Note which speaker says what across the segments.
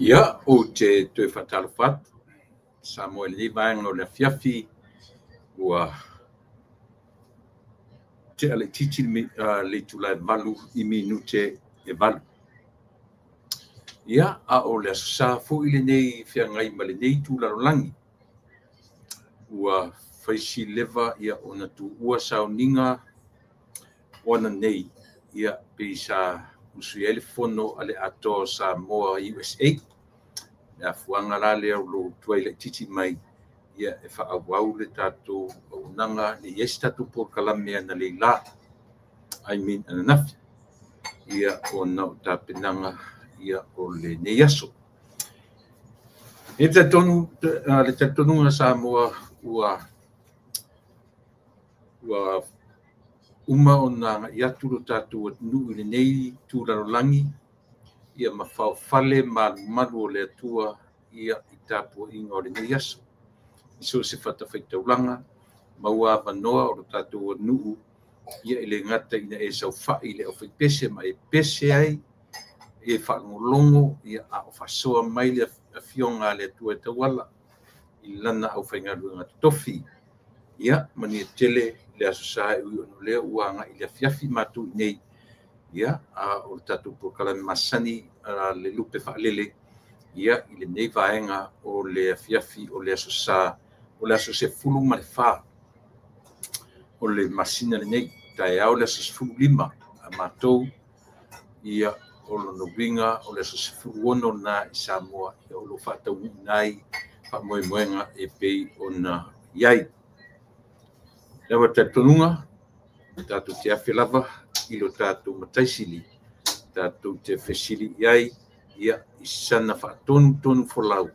Speaker 1: Ia o te tue whatalawhat, Samuel ni vaenga o le fiafi ua te ale titi le tulai valu I minute e valu. Ia a o le asa fu I le nei whiangai ma le nei tularolangi. Ua whaisi lewa ia o na tu ua sauninga ona nei ia pe sa usui ele fono ale ato sa moa USA. Ia fuanga la le lo tuai le titi mai ia e whaawau le tātou o nanga le yes tātou po kalamea na le la. I mean ananafi. Ia o nau tāpenanga ia o le neiaso. E te tonu, le te tonu na sa moa ua uma o nga iaturo tātou nui le nei tūrarolangi ia mawhau fale malu o le atua ia I tāpua inga o le neiaso. Iso se whatawhaitaulanga, maua wanoa o tātou nuu ia ele ngata ina e sau whai le o whaipese ma e pese ai e whaangolongo ia a o whasoa mai le a fionga le atua e tawala I lana au whaingaru ngata tofi. Ia mani e tele le asosai ui ono lea uanga I le fiafi matu nei. Ia a o tātou pokalami masani le lupe whaalele. Ia I le nei vaenga o le fiafi o le asosa o le asose fulu ma le wha. O le masina le nei. Tai au le asose fulu lima a matou. Ia o lo winga o le asose fulu ono na I Samoa. Ia o lo whatau nai moe moenga e pei o na iai. Lewa tatununga, tātou te awhi lava, ilo tātou mataisili, tātou te whesili iai, ia I sana whaatonu folau,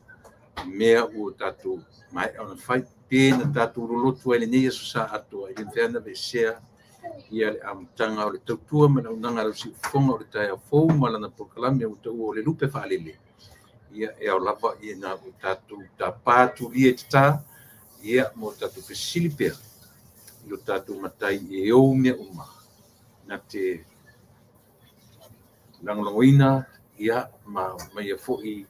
Speaker 1: mea ua tātou mai au na whai, pēna tātou rolotu ai le nei aso sa atua, I le whiana ve sea, ia le amutanga o le tautua, mana unanga rau si whonga o le tai au fau, malana pokalami au tau o le lupe whaalele. Ia e au lava, ia na o tātou tā pātu lia te tā, ia mo tātou whesili pēr. Ilo tātou matai e au mea uma. Nā te langolongoina ia mai a fo'i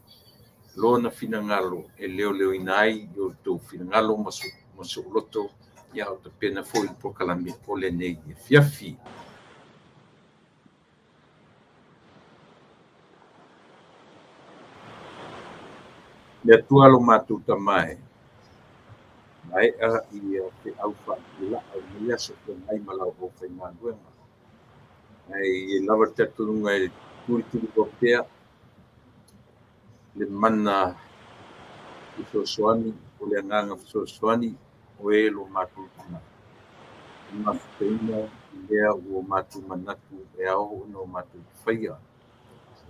Speaker 1: lona finangalo e leo inai I o tau finangalo maso loto ia o ta pena fo'i pokalami o le nei e fiafi. Le tualo mātou tamae. Ai I te aufa la o mea so te mai malau o whainga nuenga. Ai lawa te tununga e turi ko pea le mana I soani o le anganga soani o e lo mātou tama. Mawhaina I lea o mātou manatu e au no mātou whaia.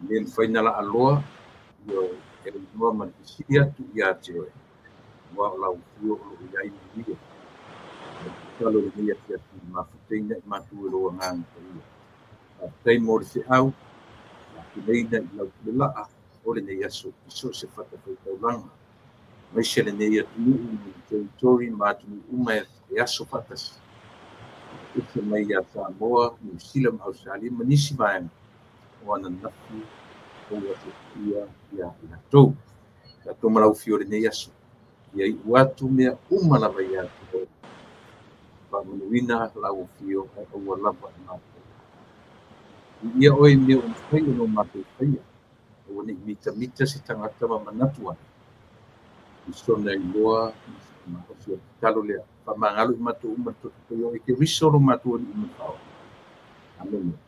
Speaker 1: Le whaina la aloa I e noa manisia tu I a te oe. Wa la uo o iai ni. Talo le ia te mawhaina I mātou e loa nganga ia. Tei mo le au, ki leina I lau le laa, o le nei aso, iso se whatawhaitaulanga. Mai se le nei atu I territory mātou uma e aso whatas. Ike mai a Samoa, New Zealand, Australia, manisi vaenga. O ana nafu, o atu ia I tou. Tatou malau fio le nei aso. Ia I watu mea uma lava ia atu. Wamanuina lau fio, o lava I mātou. Ia oi mea whai no mātou whaia. O wane mita si tangata ma manatu ana. I sona I loa, o si talo lea. Whamangalo I mātou umatu o I ke risoro mātou I umatu. Amen.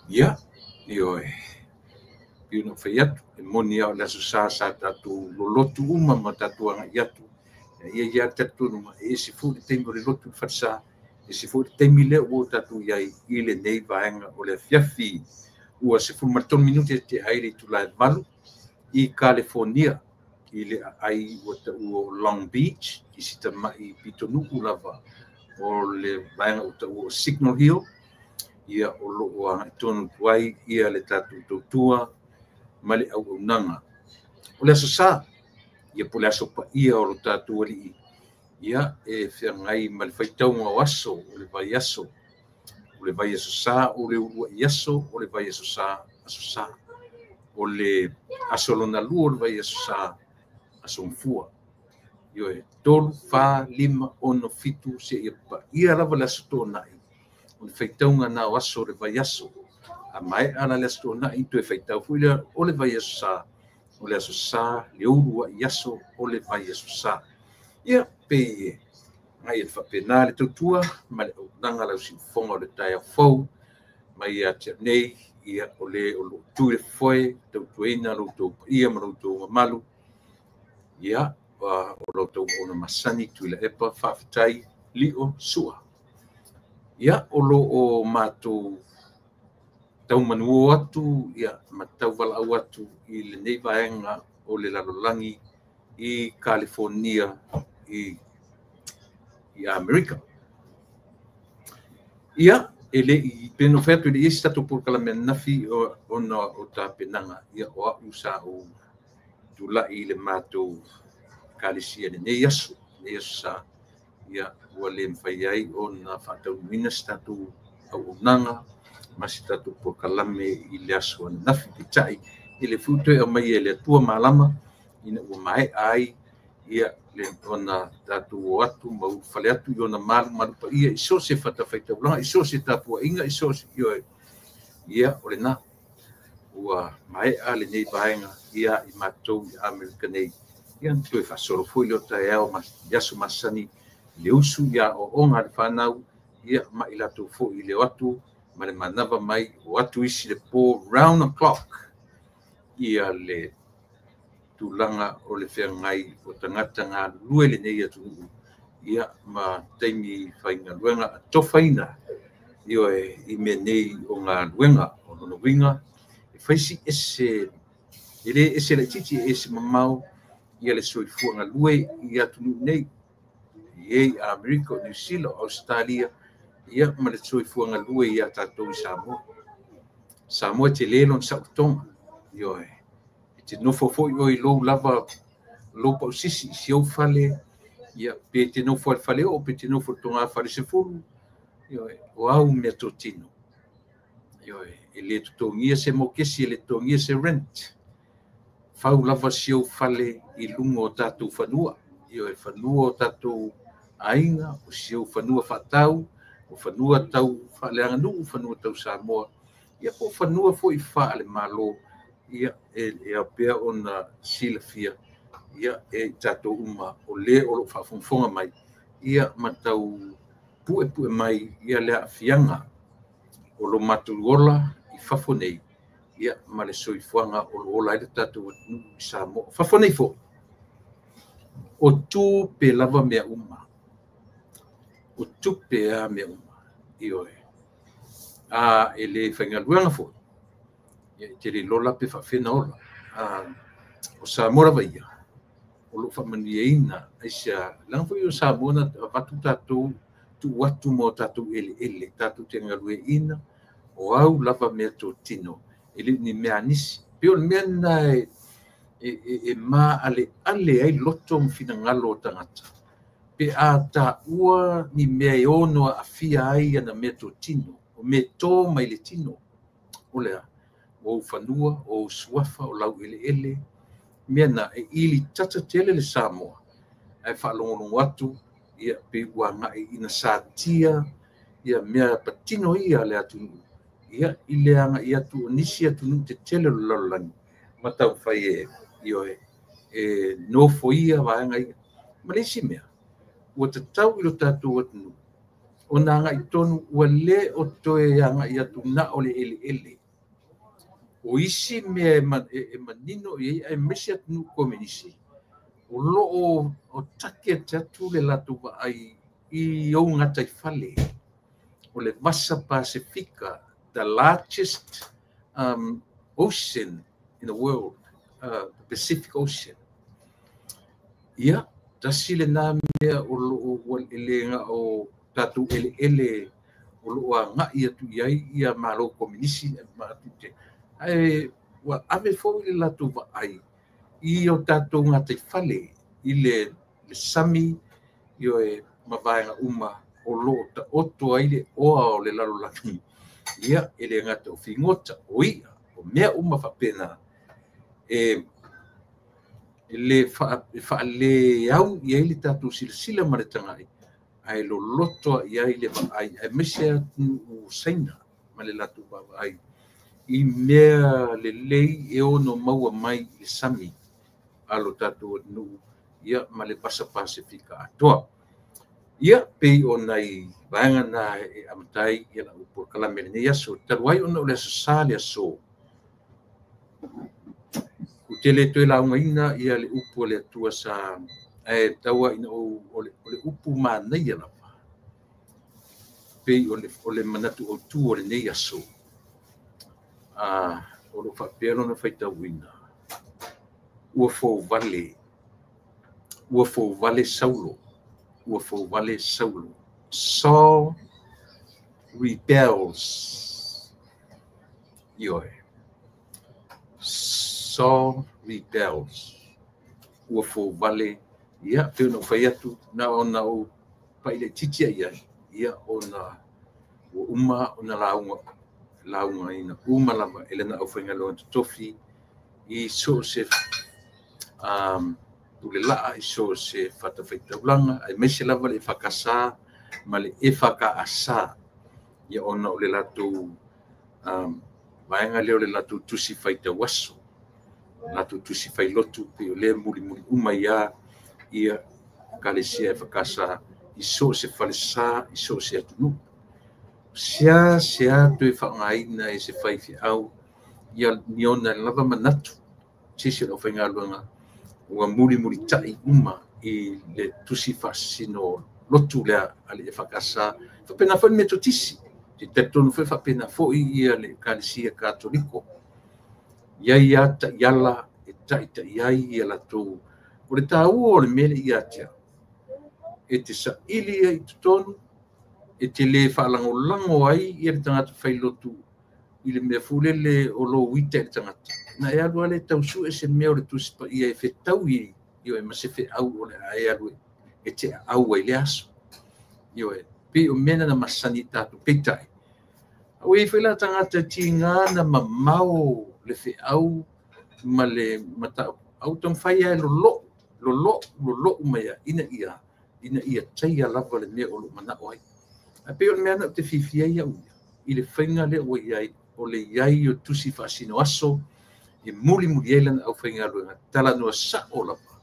Speaker 1: Ia, I oi. Pio no whai atu. E moni au la sa tātou lolotu uma ma tātou anga I atu. Ia tātou nunga e si fu te teimo le lotu whatsa. E si fu te teimi le o tātou iai I le nei vaenga o le fiafi. Ua se fu marton minute te aere I tulai malu I California. I le ai o Long Beach. I si tamai pitonuku lava o le vaenga o ta'u o Signal Hill. Ia o loo anga tonu tuai ia le tātou tautua. Male au nanga. O le aso sa, ia po le aso pa ia o lo tātou ali ia e whiangai ma le faitaunga o aso o le vai aso. O le vai aso sā, o le urua i aso, o le vai aso sā, aso sā. O le asolona lua o le vai aso sā, aso mfua. Io e tolu, wha, lima, ono, fitu, se ia pa. Ia lava le aso tōnai. O le faitaunga nā o aso o le vai aso. A mai ana le aso tōnai, tu e faitau fuila o le vai aso sā. O le aso sā, le urua i aso, o le vai aso sā. Ia pe e. Ngai e whapena le tautua, ma le o nanga lau sinfonga o le taia fau, mai a tia nei, ia o le o lo tui le foe, tautueina, lo tau ia ma lo tau malu. Ia, o lo tau ona masani tui le epa, whawhitai, lio sua. Ia, o lo o mātou tau manuo atu, ia, ma tau wala au atu, i le nei vaenga o le lalolangi, i California, i Amerika. Ia, ele i peno fetu le isi tatu por kala menafi o ta penanga. Ia o au sa o tula i le mātou kalisia ne yasu sa. Ia ua le mwhai ai o na whatau minas tatu au nanga, masi tatu por kalame i le asu an nafi pitai. I le futu e mai e le tua malama, ina ua mai ai, ia le ona tatu o atu mau fale atu i ona malu pa ia iso se whatawhaitaulanga, iso se tapua inga, iso se ia o le na ua mai a le nei vaenga ia i mātou i Amerika nei ia tue whasoro fui leo tae au yasu masani le usu ia o onga le whanau ia ma i lato fo i leo atu ma le manava mai o atu isi le po round the clock ia le tulanga o le whengai o tangata ngā lue le nei atu ia ma teimi whainga luenga a towhaina io i me nei o ngā luenga o nono winga e whaisi ese le titi ese mamau ia le soifua ngā lue i atu nei i Amerika o New Zealand Australia ia ma le soifua ngā lue i a tātou i Samoa te lelon sa utonga io te nofo foi o i lou lava lou pa sisi si au fale ia pe te nofo al fale o pe te nofo tonga fale se fulu io o au me totino io e le tongia se mokesi le tongia se rent fau lava si au fale i lungo tatu fanua io e fanua tatu ainga o si au fanua fatau o fanua tau fale anu fanua tau Samoa ia po fanua foi fa le malo ia e apea ona silafia ia e tato uma o le o lo whafonga mai ia matau pue mai ia le afianga o lo matuola i fafonei ia ma le soifuanga o lo ola i tato i Samoa fafonei fo o tu pe lava mea uma o tu pe a mea uma io a ele whaingaluanga fo ia te le lola pe whawhena ola. O Samoa vaia, o lo whamaniaina, aisia, langfo i o Samoa na watu tātou, tu watu mo tātou ele, tātou te ngalue ina, o au lava mea tō tino, ele ni mea nisi. Peo mea na e maa ale ai loto mwhina ngalo o tangata. Pe a tā ua ni mea e ono a fia ai ana mea tō tino, o me tō mai le tino, o lea. O fanua, o suafa, o lau ele, mena e ili tata tele le Samoa. Ai whaalongono atu, ia pe ua ngai ina sātia, ia mea patino ia le atu. Ia ile anga ia tu nisi atu nu te tele lo lalani. Matau whai e nofo ia waanga ia. Malesi mea, ua te tau ilo tātou atu nu. O nā ngai tonu, ua le o toe anga ia tu na o le ele. O isi mea e manino i e mesi atu komenisi. O loo o take te atu le latu wa ai i au ngatai fale. O le Massa Pasifika, the largest ocean in the world, the Pacific Ocean. Ia, tasi le nā mea o loo elenga o tatu ele o loo a ngai atu iai ia malo komenisi ma atu te. Ai wa ave fo le latu va ai I o tatou ngā te whale I le sami Io e mavaenga uma o lo ta oto ai le oa o le lalolaki. Ia e le ngata o fingota o ia o mea uma whapena e le le au ia le tatu sila ma le tangai ai lo loto ia le ai e mesia u saina ma le latu ai I mea le lei e ono maua mai le sami alo tatu nu ia ma le pasa pasifika atoa ia pei ona I vaenga na e amatai ia la upo kalamele ne yaso taruai ona o le sasale aso utele to la ngaina ia le upo le atua sa e taua ina o le upu mana ia la pei o le manatu o tu o le ne yaso o lo whapero na whaitawina. Ua fo vale saulo. Ua fo vale saulo. Saul rebels. Ioe. Saul rebels. Ua fo vale. Ia, teo no whaiatu na ona o paile titia ia. Ia ona o uma ona launga ina uma lava elena au whainga loa tofi I so se ule laa I so se whatawhaitaulanga ai meise lava le whakasa ma le e whakaasa ia ona o le latu vaenga leo le latu tusi whaitawaso latu tusi whailotu pe o le muli uma ia kalesia e whakasa I so se whalesa I so se atunu Sia tu whangaina I se whaifi au ia niona lava manatu tisi o whainga luanga ua muli tai uma I le tusi whasino lotu lea ale e whakasa whapena whani me to tisi te tetonu whapena fo ia le kalisia katoliko ia ta iala e ta iai ia la tō o le tāua o le mele ia tia e te sa ili I tutonu e te le whaalangolango ai I le tangata whailotu I le mea fulele o lo wite le tangata. Na e alua le tausu e se mea o le tusipa ia e whetau I o e masefe au o le ae alua e te au ai le aso. Io e pe o mena na masani tatu peitai. O e whaila tangata ti ngana ma mau le wheau ma le matau. Au tong whaia e lo lo umea ina ia taia lava le mea o lo mana oai. A pe o mea na te fifia ia uia. I le whainga le o iai, o le iai o tusi whaasino aso, I muli elan au whainga luenga, tala noa sa o lapa.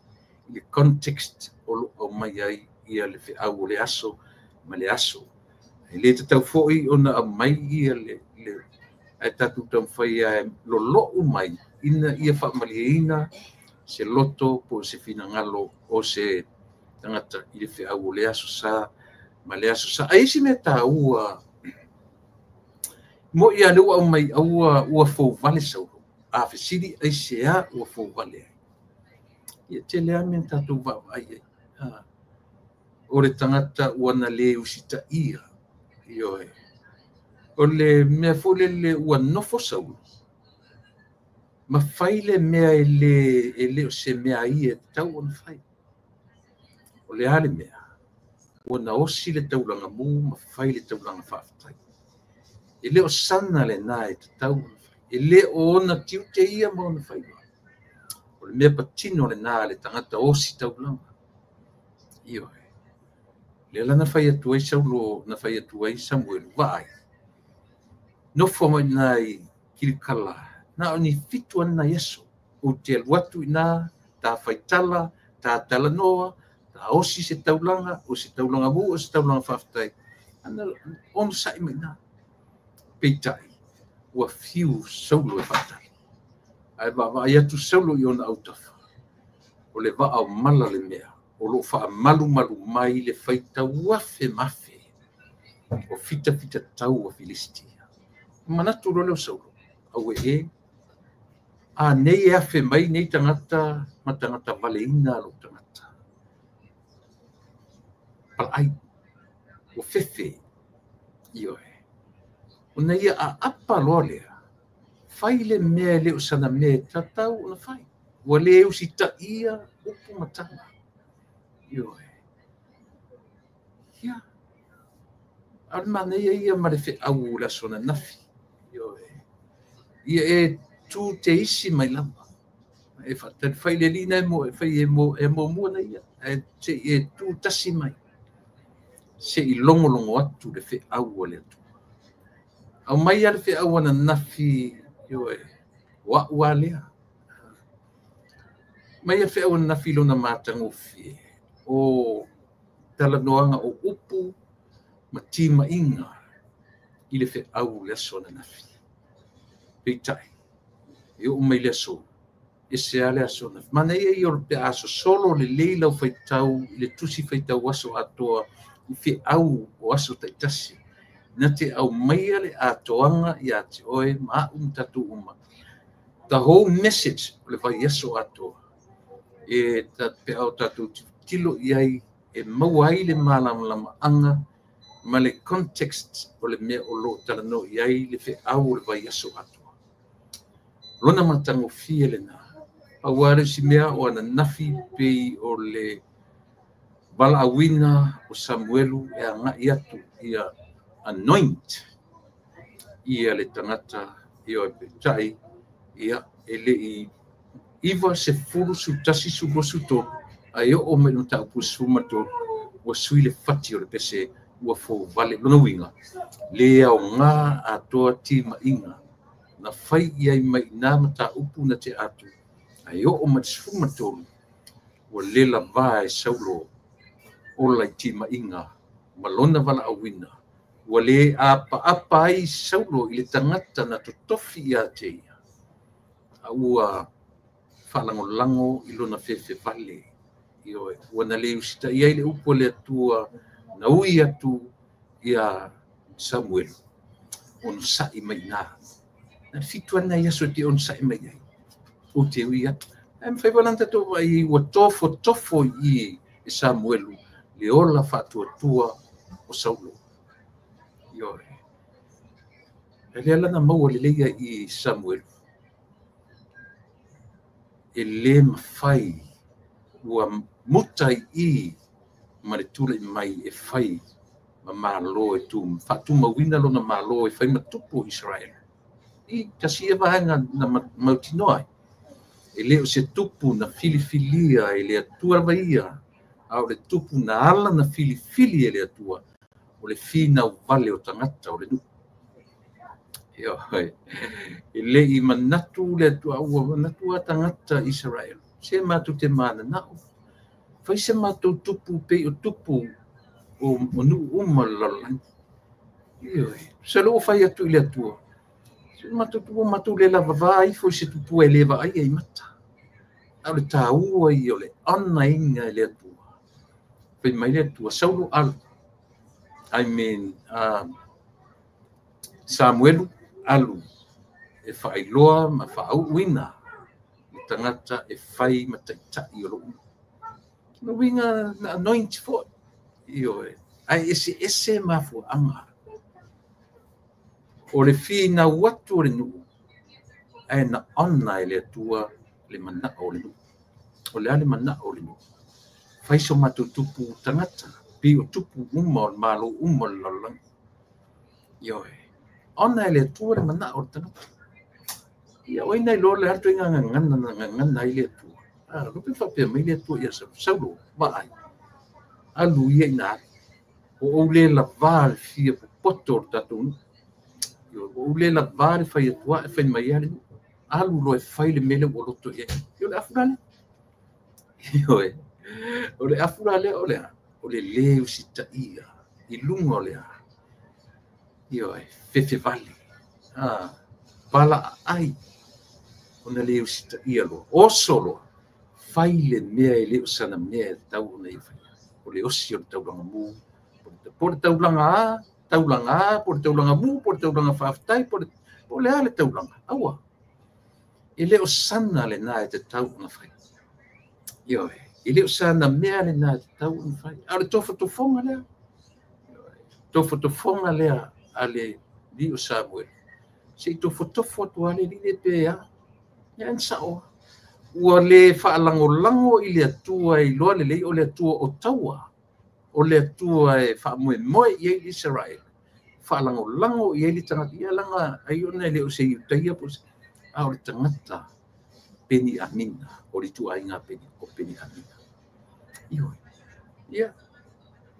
Speaker 1: I le context o mai ai, ia le whiau o le aso, ma le aso. E le te tau fōi o na a mai ia le ai tatu tau whaia lo mai, ina ia whaamaliina, se loto po se fina ngalo o se tangata I le whiau o le aso sa, ma le aso sa. Aisi me ta ua, mo ia le ua mai ua fō vale sau. A fesiri ai sea ua fō vale. Ia te lea men tatu vau ai. O le tangata ua na le usita ia. Ioe. O le mea fōle le ua nofo sau. Ma whaile mea e le o se mea ia tau on whai. O le ale mea. Ua na osi le taulanga mū ma whaile taulanga whaafatai. E leo sana le nā e te tau. E le o ona tiu te ia ma ona whai. O le mea patino le nā le tangata osi tau langa. Ioe. Le lana whai atu ai Saulo, na whai atu ai Samuel, vai. No whamai nai kirikala. Na oni fitu ana Yesu. O te aluatu ina, tā whaitala, tā talanoa, tā osi se taulanga, o se taulanga mu, o se taulanga whaftai. Ana on sai mai nā. Peitai, ua fiu Saulo e whatai. Ai vai atu Saulo I ona autafa. O le va au mala le mea. O lo wha malu mai le whaita wafe mafe. O fita tau a Filistia. Manatu lo leo Saulo. Au e. A nei e afe mai nei tangata, ma tangata valeina lo tangata. Palai. O fefe. Ioe. O na ia a apa loa lea. Whai le mea leo sana mea tatau o na whai. Ua leo si ta ia upu matanga. Ioe. ia al mana ia ma le fe au la sona nafi yo ia e tu te isi mai lama e fa te fai le lina e mo mo na ia e te e tu tasi mai se I longo atu le fe au le tu au mai al fe au na nafi yo wa lea mai fe au na nafi lona matango fi o tala noanga o upu ma tima inga I le fe au le sona nafi pitai yo mai le so e se ale aso na mana ia o pe aso solo le leila o faitau le tusi faitau aso atoa I fe au o aso taitasi na te au mai ale atoanga ia te oe ma tatu uma the whole message le vai aso atoa e ta pe au tatu tilo iai e mauai le malama anga ma le context o le mea o lo tala no iai le fe au le vai aso atoa lona matango fie le na aware si mea o ana nafi pei o le bala awina o Samuelu e anga iatu ia anoint ia le tangata ia pe tai ia ele I iwa se furu su tasi su bosu to ai o me no ta pusu mato o suile fati o le pese ua fo vale lona winga le au nga atoa tima inga na fai ia mai na mata upu na te atu ai o matsu mato o le la vai saulo o la tima inga malona vala awina o le apa ai saulo I le tangata na totofi ia te ua falango I lona fefe vale io wana le usita ia le upo le tua na ui atu ia Samuel on sai mai na fituana ia so te on sai mai o te ui atu em fai valanta to vai o tofo I Samuel le ola fatuatua o Saulo io ele ala na mau le leia I Samuel ele mafai ua mutai I ma le tula I mai e fai ma malo e tu fatu mawina lona malo e fai matupu Israel I tasia vahanga na mautinoai ele o se tupu na filifilia ele atua vaia au le tupu na ala na filifili ele atua o le fina o vale o tangata o le nu yo ele I manatu le atua ua manatu a tangata Israel se matu te mana nao fai se matu tupu pe o tupu o nu uma lalang yo se lo fai atu le atua se matu le lava vai foi se tupu ele va ai mata au le taua I o le ana inga le atua fai mai le atua Saulo al I mean Samuel alu e fai loa ma fau wina tangata e fai mataita I o lo no winga na anoint for io ai ese mafu anga o le fina watu le nu ai na onna le tua le mana o le nu o le ale mana o le nu fai so matutupu tangata pi o tupu uma o malo uma lalang io onna le tua le mana o tangata ia oi nei lo le hartu inga ngana ile tua lo pe fa pe mai le tua ia Saulo vai alu ia ina o le la val fia poto tatu o le la val fa ia tua fa mai ale alu lo fai le mele o loto ia io le afrale io o le afrale o le leu sita ia I lungo le io fefe vale pala ai ona leu sita ia lo o solo fai le mea I leo sana mea tau nei fai o le osi o le taulanga mu po le taulanga po le taulanga mu po le taulanga whaftai po le ale taulanga aua I leo sana le na e te tau na fai io I leo sana mea le na e te tau na fai a le tofotofonga lea ale li o Samuel se tofotofo tu ale li le pea ia sao ua le faalangolango I le atua I loa le lei o le atua o taua o le atua e whaamoe i Israel. Whaalango i li tangata ia langa ai ona leo se iutaia po a o le tangata peni amina o le tuainga peni amina. Ia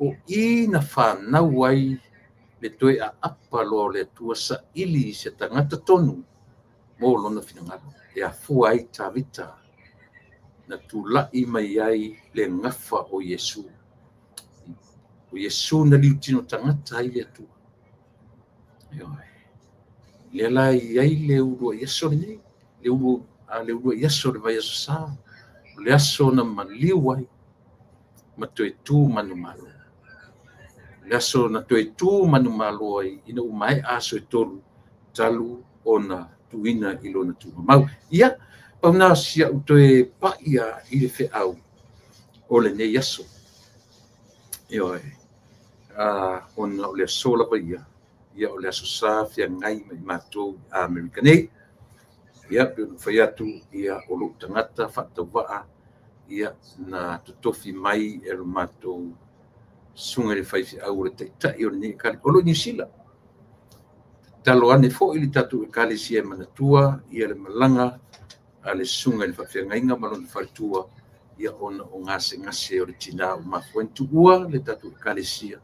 Speaker 1: o ina whanau ai le toe a apa lo le tua sa ili se tangata tonu mo lona finangalo e a fua ai tavita na tulai mai ai le ngafa o Yesu. O Yesu na liutino tangata ai le atua. Le lai ai le urua Yesu ni le urua Yesu le vai aso sa le aso na maliu ai ma toe tu manu malo. Le aso na toe tu manu malo ai ina umai aso e tolu talu ona tuina i lona tu mau. Ia pauna sia utoe paia i le feau o le nei Yesu. Ona o le aso la paia. Ia o le aso sa fia ngai mai mātou a Amerika nei. Ia pe onu whai atu ia o lo tangata whaatawaa ia na tutofi mai e lo mātou sunga le whai au le teitai o le nei kali. O lo New Zealand. Talo ane fo ili tatu e kali si e manatua ia le malanga a le sunga le whawhia ngainga malon whaitua ia ona o ngase o le tina o mafuentu ua le tatu e kali si ia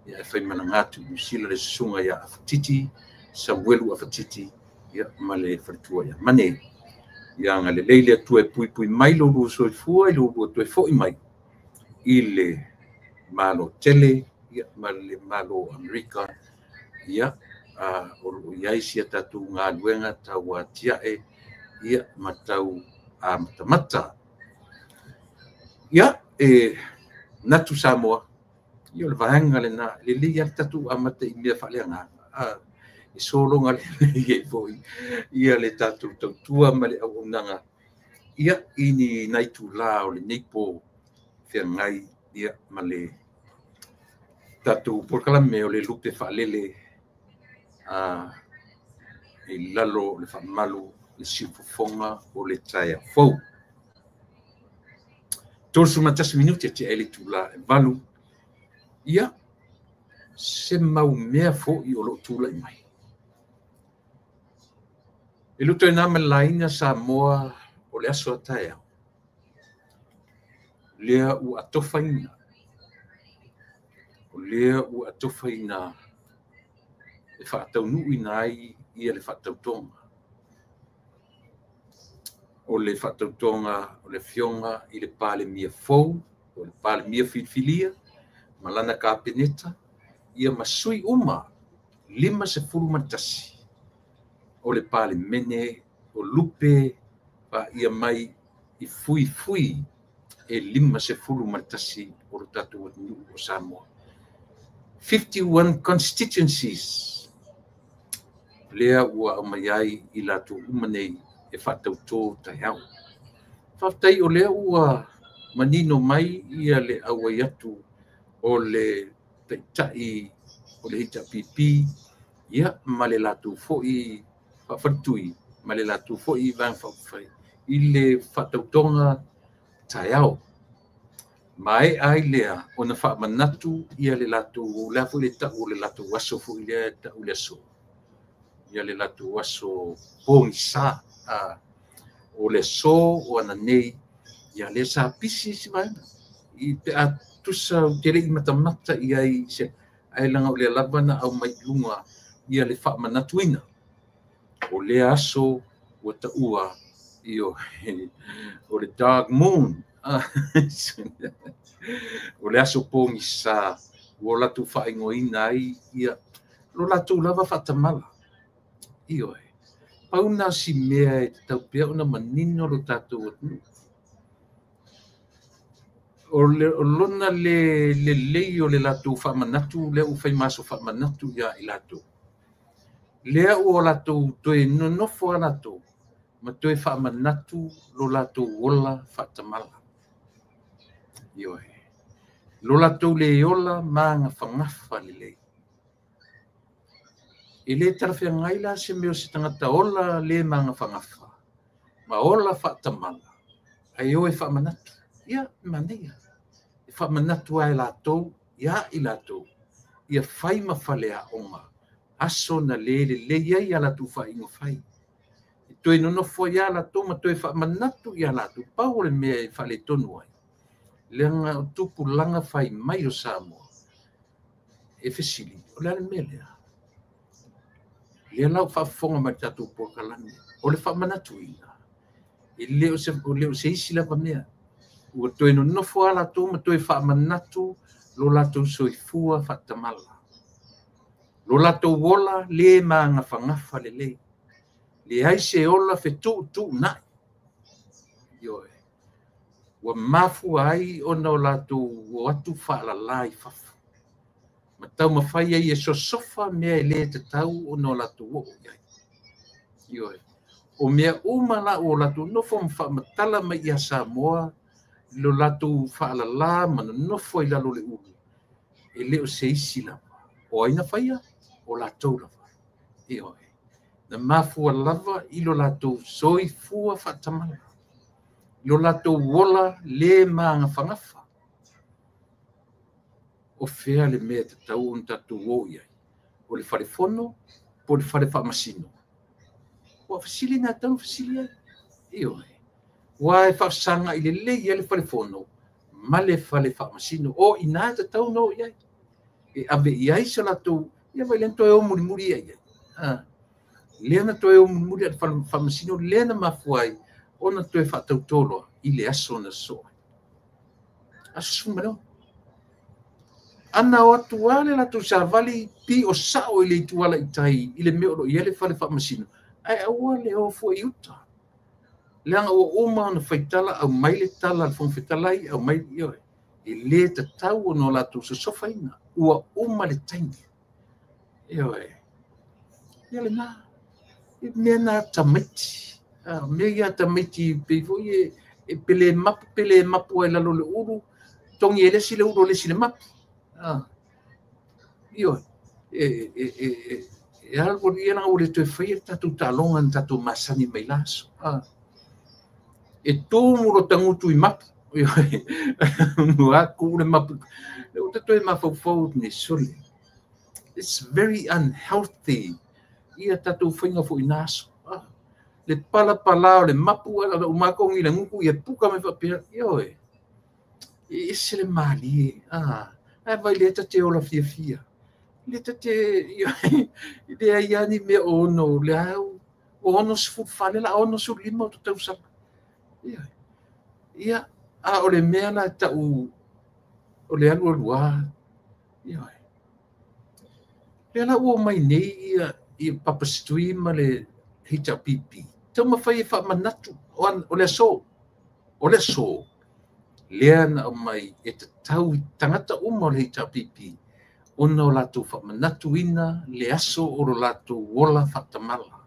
Speaker 1: e whai manangatu New Zealand le sunga ia awhatiti sa welu awhatiti ia ma le whaitua ia mane ia nga le leile atua e pui mai lo lua soifua i lo lua toe fo i mai i le malo tele ia ma le malo Amerika ia o iai sia tatu ngā luenga tau a tiae ia matau a matamata. Ia natu Samoa ia le vahenga le na le lia tatu a mata i mea whaleanga i solonga le ie foi ia le tatu tautua ma le au nanga ia ini naitu la o le neipo fia ngai ia ma le tatu porkalame o le lupe whalele i lalo le whamalu le siufofonga o le taia fau. Tolsu matasi minuti te ele tula e valu. Ia se mau mea fo i o lo tula i mai. E luto e nama laina Samoa o le aso a taia. Lea u atofaina. O lea u atofaina le whaatau nui nai ia le whaatau tonga. O le whaatau tonga, o le fionga i le pāle mia fau, o le pāle mia filfilia, malana ka peneta, ia masui uma, 5 matasi. O le pāle mene, o lupe, pa ia mai i fui, e 5 matasi o le tatu o Samoa. 51 constituencies. Lea ua mai ai i latu umanei e whatau tō tai au. Whaftai o lea ua manino mai ia le awai atu o le taitai o le hita pipi ia ma le latu fo'i whawhatui ma le latu fo'i vang whawhai i le whatau tonga tai au. Mai ai lea o na whamanatu ia le latu leafu le tau le latu waso fo'i lea tau le so. Ia le latu waso pōngisa o le so o ana nei ia le sa pisi si vaina i pe a tusa tere i matamata ia i se ai langa o le lavana au mai lunga ia le whamanatuina o le aso o ta ua i o le dark moon o le aso pōngisa o latu whaingoina ai ia lo latu lava whatamala Io pauna si mea e tau pia una manino lo tatu o lona le lei o le latu whamanatu le u whai maso whamanatu ia i latu lea o latu toe nonofo a latu ma toe whamanatu lo latu wola whatamala Io lo latu le ola maanga whangafa le lei I le tarafia ngai la se meo se tangata ola le manga whangafa. Ma ola whaatamala. Ai o e whaamanatu. Ia, manea. E whaamanatu ai la tau ia i latou ia fai mafale aʻoga aso na lē lelei ai a latou faaiga fai e toe nonofo iā latou ma toe faamanatu iā latou pau o le mea e faaletonu ai leaga o tupulaga fai mai o Samoa e fesili o le ale mea lea lea lau faafofoga ma le tatou polokalame o le faamanatuina e lē o se isi lava mea ua toe nonofo a latou ma toe faamanatu lo latou soifua faatamala lo latou ola lē magafagafa lelei leai se ola fetuutuunaʻi ioe ua mafua ai ona o latou o atu faalalā i fafa ma taumafai ai e sosofa mea e lē tatau ona o latou oo iai ioe o mea uma laʻu o latou nofo ma faamatala mai iā Samoa lo latou faalalā ma nonofo ai lalo le ulu e lē o se isi lava o aina faia o latou lava ioe na mafua lava i lo latou soifua faatamala lo latou ola lē magafagafa o fea le mea tatau ona tatou oo iai o le falefono po le fale faamasino ua fasili na tau fasili ai ioe ua e faasaga i lelei ia le falefono ma le fale faamasino o inā tatau no iai e ave'i ai se latou ia vai le toe o mulimuli ai lea na toe o mulimuli a le faamasino lea na mafua ai ona toe faatautoloa i le aso na soa aso sumaleo ana o atu ā le latou savali pi o sa'o i le ituala itai i le mea o lo'i ai le fale faamasino ae aua le o foi uta leaga ua uma ona faitala au mai le tala le fogafetala ai au mai ioe e lē tatau ona o latou sosofaina ua uma le taimi ioe ia lenā e mea na tamaiti mea ia tamaiti pei fo'i e pele mapu ai lalo le ulu togi e lesi le ulu o lesi le mapu ioe e algolia laga ua le toe faia le tatou taloga na tatou masani mai laso e tumu lo tagutu i mapu ioe nuaku le mapu le o tatou e mafaufau nei sole it's very unhealthy ia tatou faiga fo'i naso le palapala o le mapu ala o makogi le nguku ia puka mai faapea ioe e ese le malie ae vai le tate ola fiafia le tate le ai ani mea ono le au o ono sefulufale la ono sulima o tatausala ia a o le mea la ta'u o le alualuā ioe le ala ua mai nei ia papasitui ma le HRPP taumafai e faamanatu o le aso lea na o mai e tatau i tagata uma o le HRPP ona o latou faamanatuina le aso o lo latou ola faatamala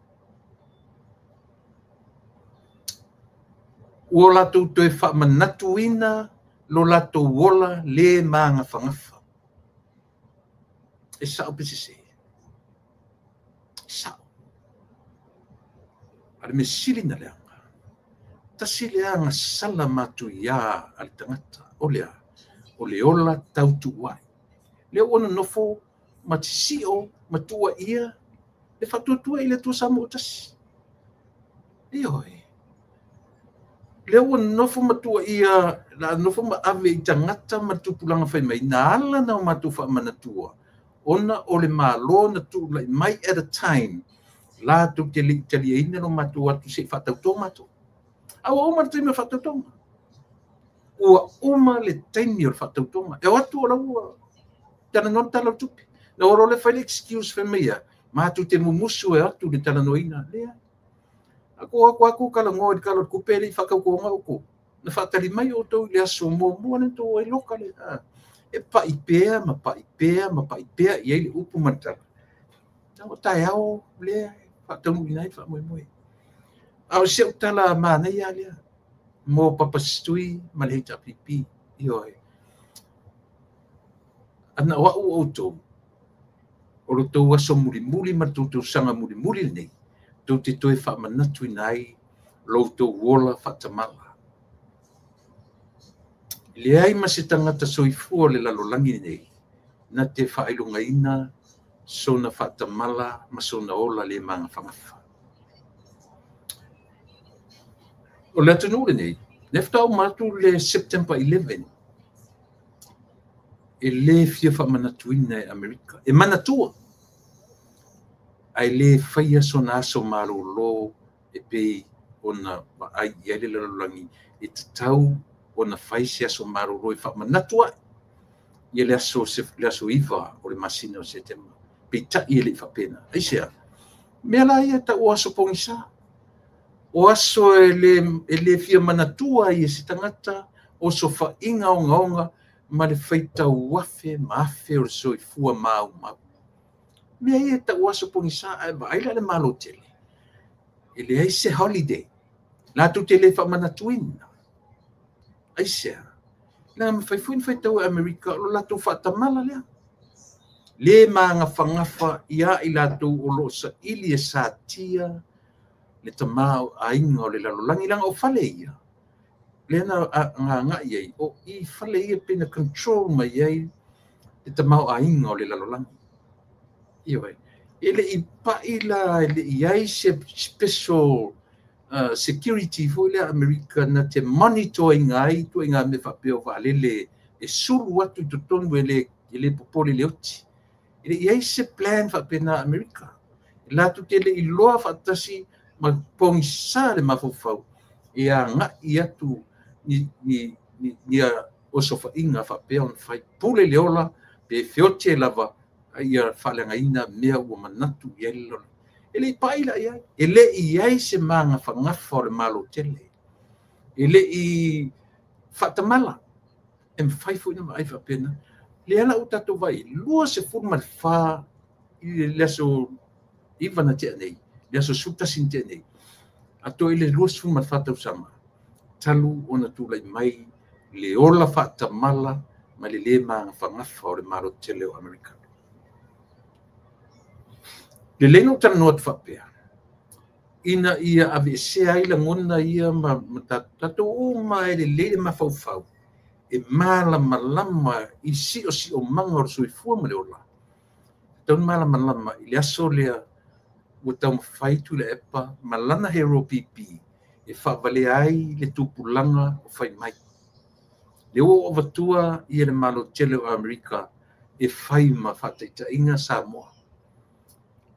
Speaker 1: ua o latou toe faamanatuina lo latou ola lē magafagafa e sa'o pesese sa'o a le mesili na leaga tasi leaga sala matuiā a le tagata o le ola tautu'u ai lea ua nonofo ma tisi'o ma tu'uaʻia le faatuatua i le atua Samoa tasi ioe lea ua nonofo ma tu'uaʻia la nofo ma ave i tagata ma le tupulaga fai mai na ala na o matou faamanatua ona o le mālō na tu'ula'i mai at a time latou te liʻitaliaina lo matou atu se'i faatautoga matou aua uma le taimi o le faatautoga ua uma le taimi o le faatautoga e o atu o laua talanona talau tupi na ora o le fai le excuse fai maia matou te mumusu e atu le talanoina lea aku kalagoa i le kalo le kupe le'i faakaukoga oko na faatali mai o tou i le aso muamua le tou ai loka le e paʻipea ma paʻipea i ai le upu ma le tala o taeao lea faataunuina ai faamoemoe a o se'u tala manai a lea mo papasitui ma le HRPP ioe ana o a'u outou o lo tou aso mulimuli ma le toutausaga mulimuli lenei tou te toe faamanatuina ai loutou ola faatamala leai ma se tagata soifua o le lalolagi nei na te whailungaina sona whatamala ma sona ola le mga whangafa. O le atunure nei, neftau matu le September 11, e le fia whamanatuina e Amerika, e manatua, ai le whaia sona aso marolo e pei ona ai le lalulangi, e te tau ona whaisi aso marolo e whamanatua, ia le aso iwa o le masina o September, pei tai e le whapena, aisea, mea la ia ta o aso pongisa, o aso e le fia manatua i e si tangata, o so whainga o ngaonga, ma le whaita wafe, maafe o le soifua mau. Mea ia ta o aso pongisa, aila le malo tele. E le aise holiday, la tu tele whamanatuina. Aisea, la mawhaifuin whaitau e Amerika, lo la tu whatamala lea. Le maanga whangafa ia i la tu o lo sa ili e sa tia, le tamau a inga o le lalolangi langa o whale ia. Le ana ngā iei, o i whale ia pina control mai iei, le tamau a inga o le lalolangi. Ia wai. Ele i paila, ele iei se special security fo le Amerika na te monitoring ai, tu inga me whapeo whalele, e suru atu tu tonu ele popole le oti. Ele iei se plan whapena Amerika. La tu tele i loa whatasi, ma pongisa le mafufau ia nga ia tu ni oso fa inga fa pe on fai pule leola pe fiote lava ia falenga ina mea o manatu yelo ele paila ia ele ia se manga fa ngafa le malo tele ele i fatamala em fai fu ina mai fa pena le ala utato vai lua se forma fa le so ivana te nei le so suta sinte nei ato ile luas fu ma fata usama talu ona tulai mai le ola fata mala ma le ma fangafa o le maro tele o Amerika le leno tan not fapea ina ia ave se ai la ngona ia ma tato uma le ma fau e mala malama i si o manga o sui fu ma le ola ton mala malama ile asolea o tau mawhaitu le epa, malana hero pipi, e whawale ai le tupulanga o whai mai. Le o watua i le malo tele o Amerika, e whai ma whataita inga Samoa.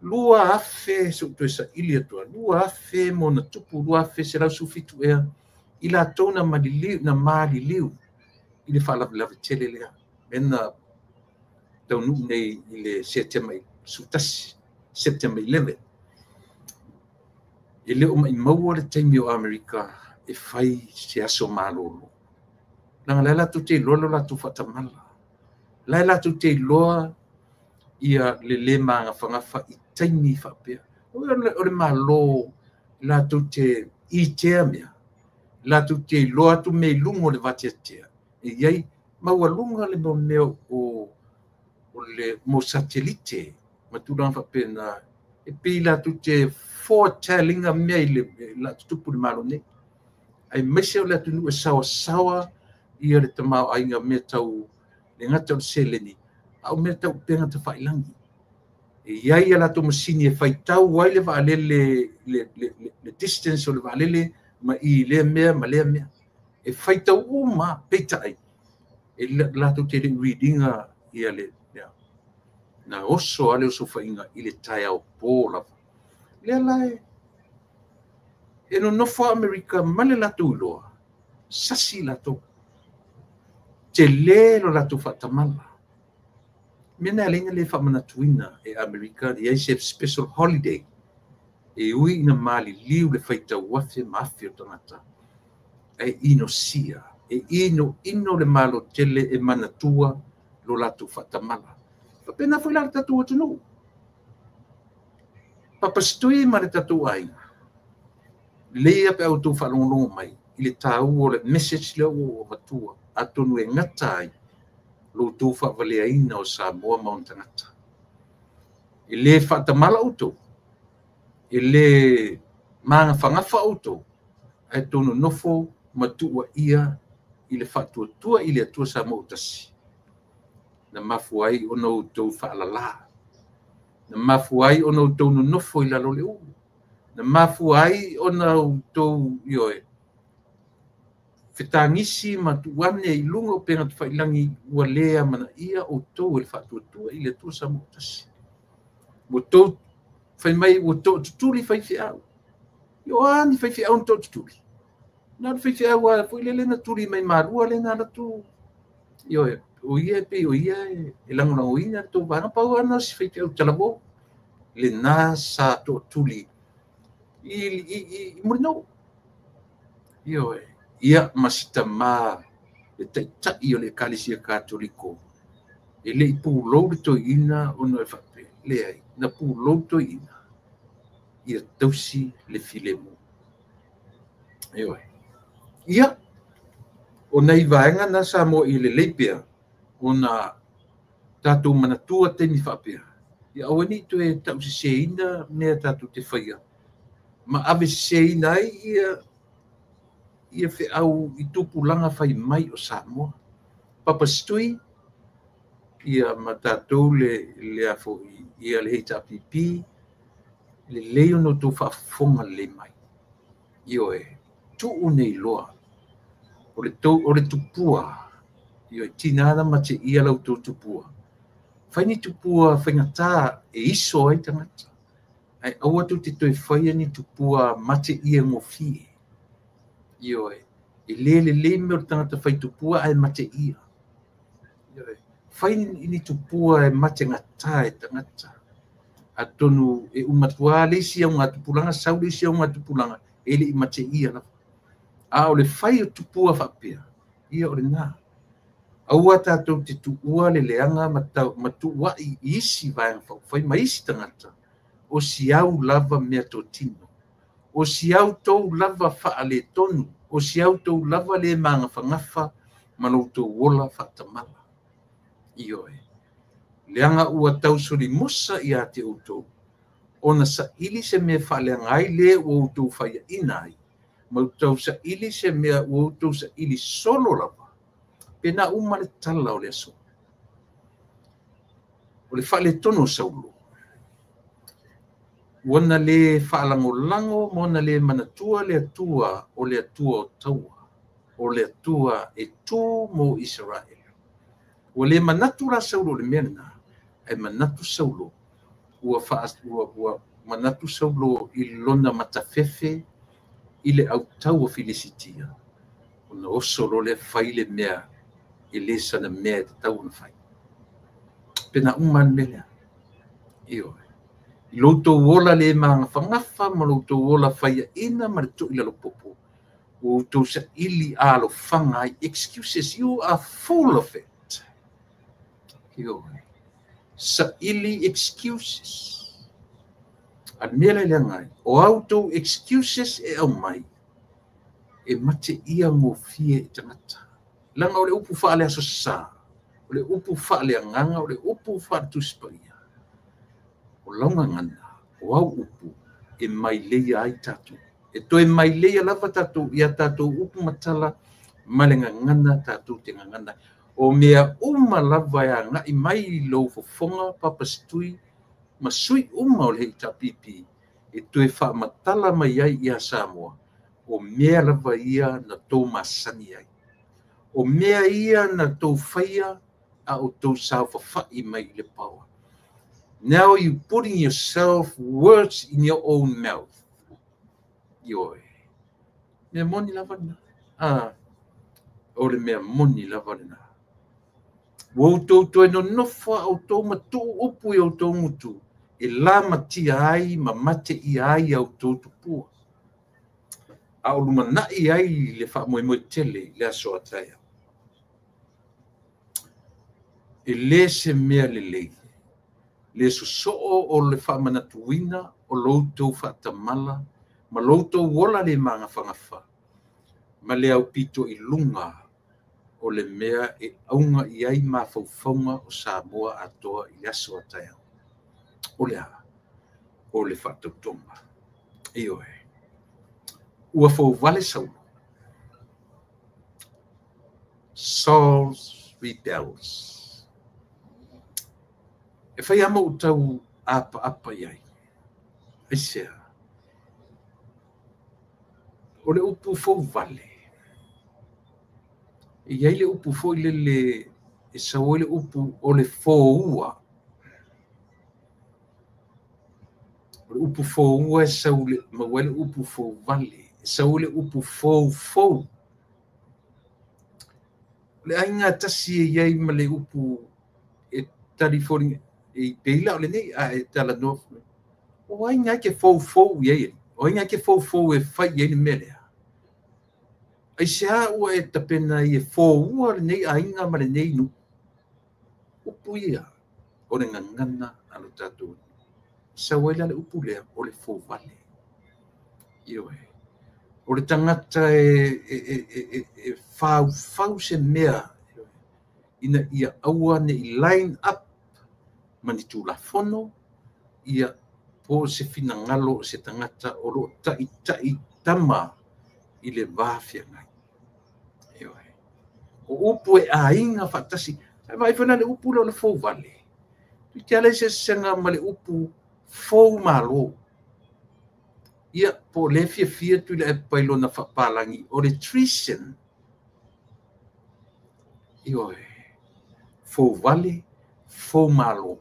Speaker 1: Lua afe, so tu esa ili atua, lua afe mo na tupu, lua afe se lau sufitu ea, i la tona na maali liu, i le whalavelave tele lea. Mena tau nu nei i le September, sutasi, September 11. E leo mai maua le taimi o Amerika e whai se aso malolo. Nanga laila tu te lolo la tu whatamala. Laila tu te loa ia le maanga whangafa i taimi whapea. O le malo la tu te i tea mea. La tu te loa tu me lungo le vatia tea. E iei maua lunga le meo o le mo satelite. Ma tu lang whapea na e pila tu te foretelling a mea i la tupu le malo ne. Ai mese o le atunu e sawa ia le tamau ainga mea tau le ngata o le seleni. Au mea tau penga te whailangi. E iai ala to masini e whaitau wai le waalele le distance o le waalele ma i lea mea ma lea mea. E whaitau uma peitai. E la to te readinga ia le na oso ale oso whainga i le tai au pōla. Lea lai, e no nofo Amerika male lato uloa, sasi lato, te lero lato whatamala. Mena alenga le whamanatuina e Amerika, i aise special holiday, e ui ina mali liu le whaita wafe maafi o tangata, e ino sia, e ino le malo tele e manatua lo lato whatamala. Pena foi la tatua tunu. Papastui ma le tatua ai. Lea pe auto falongo mai. I le tau o le message leo o watua. Atonu e ngata ai. Lo tu fa valea ina o Samoa Mountangata. I le whatamala auto. I le maanga whangafa auto. Ai tonu nofo matua ia i le whatua tua i le atua Samoa utasi. na mafuai ona outou fa'alala na mafuai ona outou nonofo i lalo le u na mafuai ona outou ioe fetangisi ma tuane i lunga o penga tu failangi ua lea mana ia outou le fa'atuatua i le atua sa mo tasi ua tou fai mai ua tou tutuli fai fi'au io ani fai fi'au na tou tutuli na fai fi'au a foi le na tuli mai marua le na tu io o ia pe o ia e lango ina tou vana pa ana si fai fi'au talabo le na sa to tuli i murino io ia masita ma le taʻitaʻi o le ekalesia katoliko e leʻi pulou le toeina ona e faapea leai na pulou toeina ia tausi le filemu ioe ia ona i vaega na sa mo i lelei pea ona tatou manatua temi faapea ia aua ni toe tauseseina mea tatou te faia ma ave seseina ai ia feʻau i tupulaga fai mai o Samoa papastui ia ma tatou lea foʻi ia le heitapipi lelei ona outou faafofoga lelei mai ioe tu'u nei loa o le tupua ioe tinana mateʻia lautou tupua faini tupua faigatā e iso ai tagata ai aua tu te toe faia ni tupua mateʻia gofie ioe e lelei me o le tagata faitupua ae mateʻia ioe fai ni tupua e mate gatā e tagata atonu e umatuā leisi auga tupulaga sau leisi auga tupulaga e leʻi mateʻia lava a o le fai o tupua faapea ia o lenā aua tatou te tuua leleaga ma tuuaʻi i isi vaega faufai ma isi tagata o siau lava mea totino o siau tou lava faaletonu o siau tou lava le magafagafa ma loutou ola faatamala ioe leaga ua tausolimosa iā te outou ona saʻili se mea faaleaga ai lē ua outou faiaʻina ai ma outou saʻili se mea ua outou saʻili solo lava pena uma le tala o le aso o le faaletonu o saulo ona lē faalagolago ma ona lē manatua le atua o taua o le atua e tū mo Israel ua lē manatu la saulo o le mea lenā e manatu saulo ua manatu saulo i lona matafefe i le autau o Filisitia ona oso lo le fai le mea i lē sana mea e tatau ona fai pena uma le mea ioe i loutou ola le magafagafa ma loutou ola faiaʻina ma le toʻi lalopopo ua outou saʻili alofaga ai excuses you are full of it ioe saʻili excuses a mea laileaga ai o outou excuses e au mai e mateʻia gofie e tagata laga o le upu faaleaso sasā o le upu faaleagaga o le upu faatusipaia o laugagana o au upu e mai leia ai tatou e toe mai leia lava tatou ia tatou upu matala ma le gagana tatou te gagana o mea uma lava e agaʻi mai lou fofoga papasitui ma sui uma o le heitapipi e toe faamatala mai ai iā Samoa o mea lava ia na tou masani ai o mea ia na tou faia a o tou saufafaʻi mai le paua now you putting yourself words in your own mouth ioe mea moni lava lena o le mea moni lava lena ua outou toe nonofo a outou matuu upu i outou mutu e la matia ai ma mateʻia ai outou tupua a o lumanaʻi ai le faamoemoe tele le aso ataea e lē se mea lelei le sosoo o le faamanatuina o loutou faatamala ma loutou ola le magafagafa ma le aupito i luga o le mea e auga i ai mafaufauga o Samoa atoa i le aso ataea o le a o le faatautoga ioe ua fouvale saulo Saul rebels e fai ama o tau apa iai. E sea. O le upu fou vale. E iai le upu fou le e sau le upu o le fou ua. O le upu fou ua e sau le mawele upu fou vale. E sau le upu fou. Le ainga tasi e iai ma le upu e talifoni e peila o le nei a e tala nofu. O ainga ke fou iai. O ainga ke fou e fai iai ni melea. Ai sea ua e tapena i e fōua le nei ainga ma le nei nu. Upu ia o le ngangana alo tātou. Sa waila le upu lea o le fō vale. Io e. O le tangata e fau se mea. Ina ia aua ne i line up mani tu la fono. Ia po se fina ngalo se tangata o lo tai tama i le vāwhia ngai. O upu e ainga fatasi. Ai vai fana le upu lo le fou vale. Tu te ale se senga ma le upu fou malo. Ia po le fia tu le pailo na whapalangi o le treason. Io e. Fou vale, fou malo.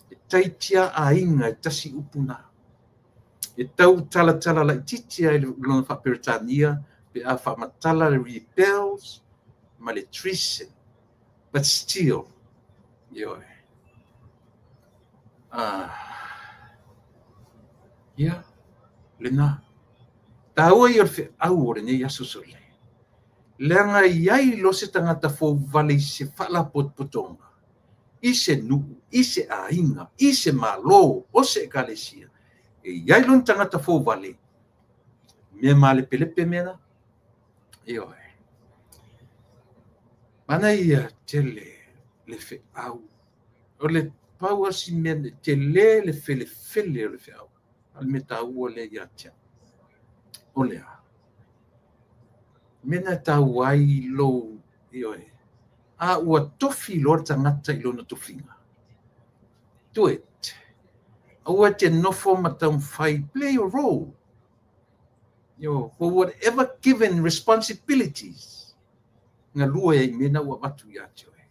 Speaker 1: E taitia ainga e tasi upu na. E tau tala la titia e lona whaperitania pe a whamatala le rebels ma le treason. But still, yo, yeah, lena. Taua i orfe au ore nei aso sole. Lenga iai lo se tangata fou vale se fala potonga. Ise nu, ise ainga, ise malo, o se kalesia. E iai lo tangata fou vale. Me male pelepe mena. Yo. Mana ia tele le fe au. O le pau asi mene tele le fele o le fe au. Al meta ua le ia tia. O le a. Mena tau ai lo io e. A ua tofi lor tangata i lona tofinga. Do it. A ua te nofo matam fai play a role. Yo, for whatever given responsibilities. Nga lua e mena ua watu ia tio e.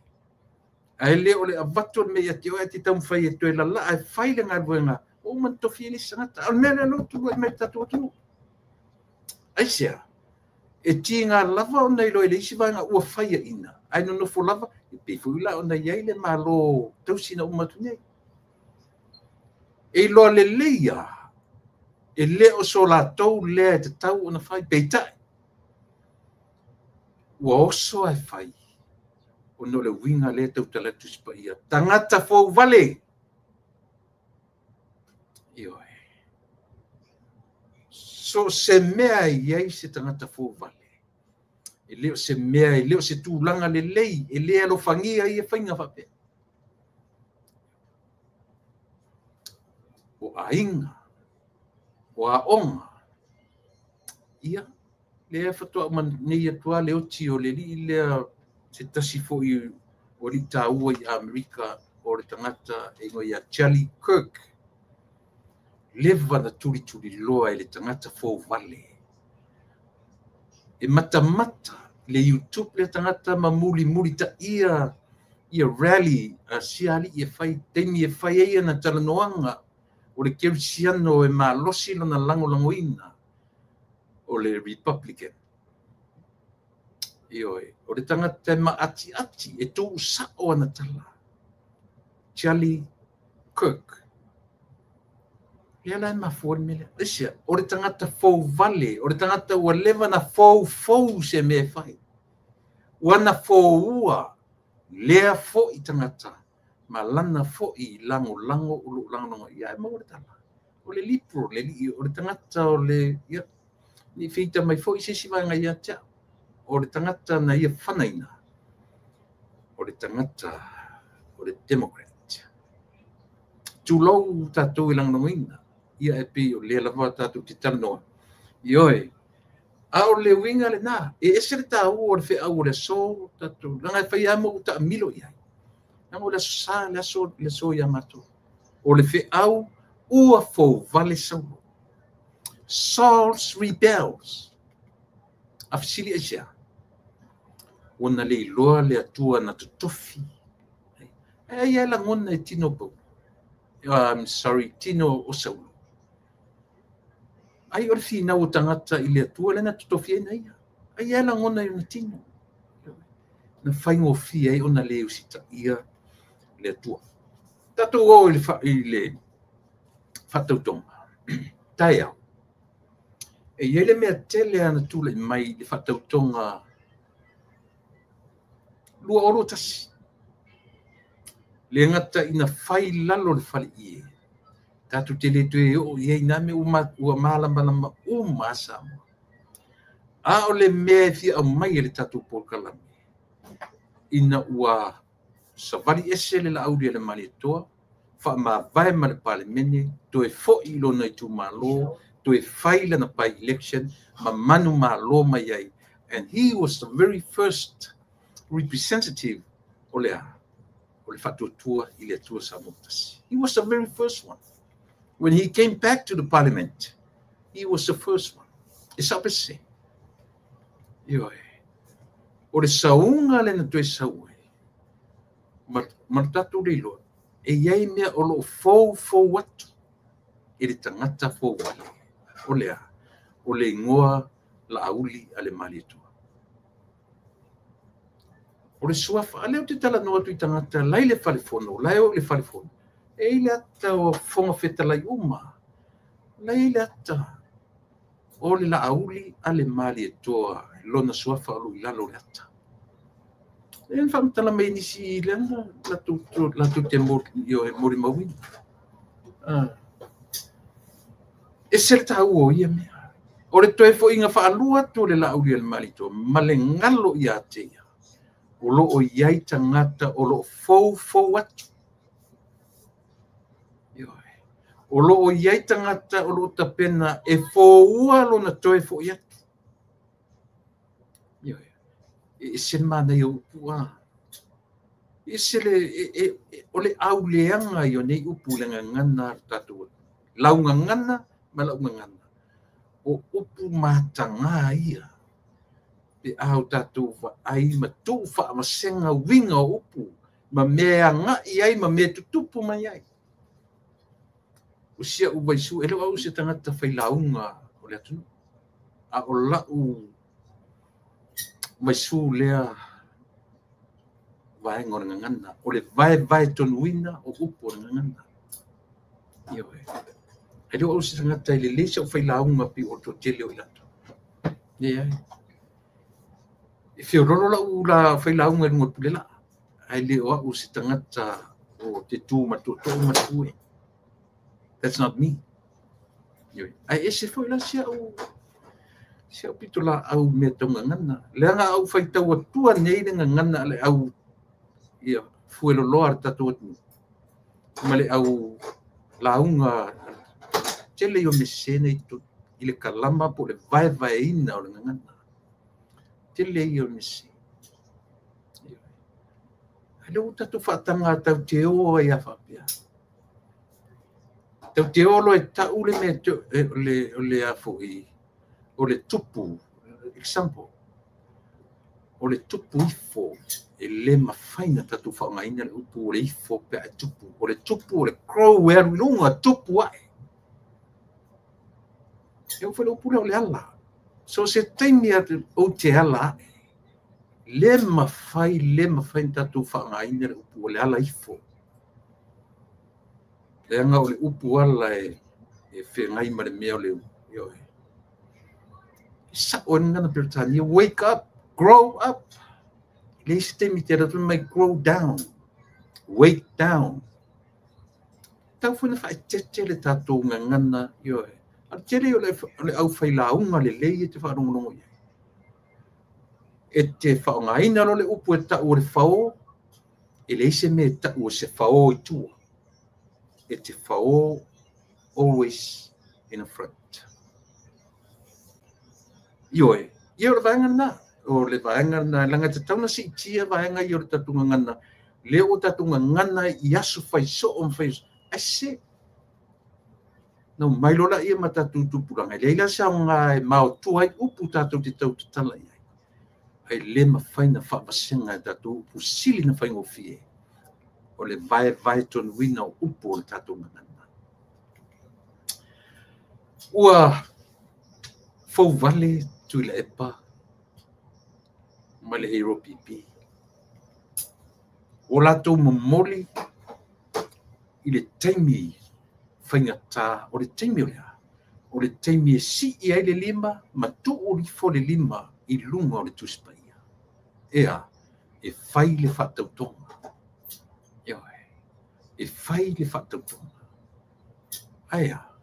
Speaker 1: Ai le ole a watu me ia tio e ti tam fai e toe la ai fai le ngā ruenga. O man tofi ni sangata. Al mena no tu e me tatu atu. Ai sea. E ti ngā lava o nei loe le isi vai ngā ua whaia ina. Ai no nofo lava, e pefuila o nei iai le malo tausina umatu nei. E loa le leia, e le o so la tau lea te tau o na whai peitai. Ua oso ai whai, o no le winga le tau talatu sipa ia. Tangata fōu vale. Io e. So se mea iai se tangata fōu vale. E leo se mea, e leo se tūlanga le lei, e lea lo whangia i e whainga whape. O ainga, o a onga, ia, lea whatua man nei atua leo ti o le li lea se tasi fo i o li tā ua i Amerika o le tangata e ngoi a Charlie Kirk. Leva na turi loa e le tangata fō vale. E mata le YouTube le tangata ma muli ta ia rally a siali e fai temi e fai ia na talanoanga o le Kerisiano e ma losi lona langoina o le Republican. Ioi, o le tangata ma ati e tō sao ana tala. Charlie Kirk. Ia lai mafuari mele. Isia, o le tangata fōu vale, o le tangata ua lewa na fōu se me fai. Ua na fōu ua, lea fō i tangata, ma lana fō i lango ulu lango. Ia e maua le tala. O le lipro, o le tangata o le, ia, ni whita mai fō i sesiwa ngai ia tia. O le tangata na ia whanaina. O le tangata, o le Democrat. Tūlou tātou i lango ina. Ia e pi o le lava tātou te tanoa. Ioi. A o le winga le nā. E ese le tā ua o le whea au le so tātou. Langa e whai amo uta milo iai. Nang le sa le so ia matu. O le fe au ua fo vale sau. Saul's rebels. Afsili asia. Ona le loa le atua na totofi. Ia la ngona e tino po. I'm sorry, tino o Saulo. Ai o fi na o tangata i le atua le na totofi na ia. Ia la ngona i na tino. Na fai ngo fi ai ona le usita ia le atua. Tato o i le fatautonga. Tai au. E ia le mea tele ana tula i mai le fatautonga lua oro tasi. Le ngata ina fai lalo le fali ie. Tatu tele tue o ie name ua malambana ma masama. A o le mea fi au mai le tatu polkalami. Ina ua savali ese le lauri le malitoa. Fa ma vai ma le palemene. Toe fo i lo na tu malo. Toe fai le na pai election. Ma manu malo mai ai. And he was the very first representative o le a. O le fatutua i le tua Samotas. He was the very first one. When he came back to the parliament, he was the first one. It's up to say. O le saunga le na tue saue. Martatu le loa. E iai mea o lo fou watu. E le tangata fou wale. O lea. O le ingoa la auli ale malitua. O le suafa, a leo te tala noa tui tangata, lai le whalefono, lai o le whalefono. E le ata o whonga wheta lai uma. Lai le ata. O le la auli ale mali e toa, lona suafa o lui lalo le ata. E le whamtala mei nisi le ana, la tu te mori mawini. E se le tau o ia mea. O le toe fo inga whaalua to le la auli ale mali toa, ma le ngalo ia te ia. O lo o iai tangata o lo fou atu. O lo o iai tangata o lo tapena e fōua lo na toe fo i atu. E se mana i upu a. E se le, o le au leanga i o nei upu le ngana tatua. Launga ngana, ma launga ngana. O upu matanga ia. Pe au tatu wa ai ma tu fa ma senga winga upu ma mea nga ai ma me tutupu mai ai usia u vai su ele au se tangata fai launga o le atu a o la u mai su lea vai ngor ngana o le vai tonuina o upu ngana io ele au se tangata ile le se fai launga pi o to tele o la ia e fiorolo la fai launga ngor pulela ai le o u se tangata o te tu ma tu e. That's not me. Ai ese foi la sia o pitula au me tonga ngana le nga au fai tau tua nei le ngana le au ia fuelo loar tatu ma le au launga tele yo me sene tu ile kalama po le vai ina o le ngana tele yo me sene. Alo tatu fatanga tau te o ia fapia. Tau te o lo e tau le me le afo i o le tupu example o le tupu ifo e le mafaina tatu whaingaina le upu o le ifo pe a tupu o le tupu o le crow e lunga tupu ai e o whele upu o le ala so se taimi o te ala le mafai tatu whaingaina le upu o le ala ifo le anga o le upu ala e whengai ma le mea o le io sa o ngana Britania wake up grow up le sistemi te ratu mai grow down wake down tau funa fa tete le tatu ngana io a tele o le au whailaunga le lei te wharongonongo ia e te whaongaina lo le upu e tau o le whao e le se me tau o se whao i tua e te whao always in the front. Ioe, le vaenga na, o le vaenga na langa te tauna si tia vaenga i o le tatunga ngana, le o tatunga ngana i asu fai so on fai ase no mai lola ia mata tu puranga le ila sa nga mau tu ai upu tatu te tau tala ia ai le ma fai na fa basenga tatu pusili na fai ngofie o le vai ton wina upu o tatu ngana ua fou vale tu le epa ma le hero pipi o latou momoli i le taimi faigata o le taimi o le taimi e si'i ai le lima ma tu'u lifo le lima i luga o le tusipaia ea e fai le fa'atautoga e fai le fa'atautoga aea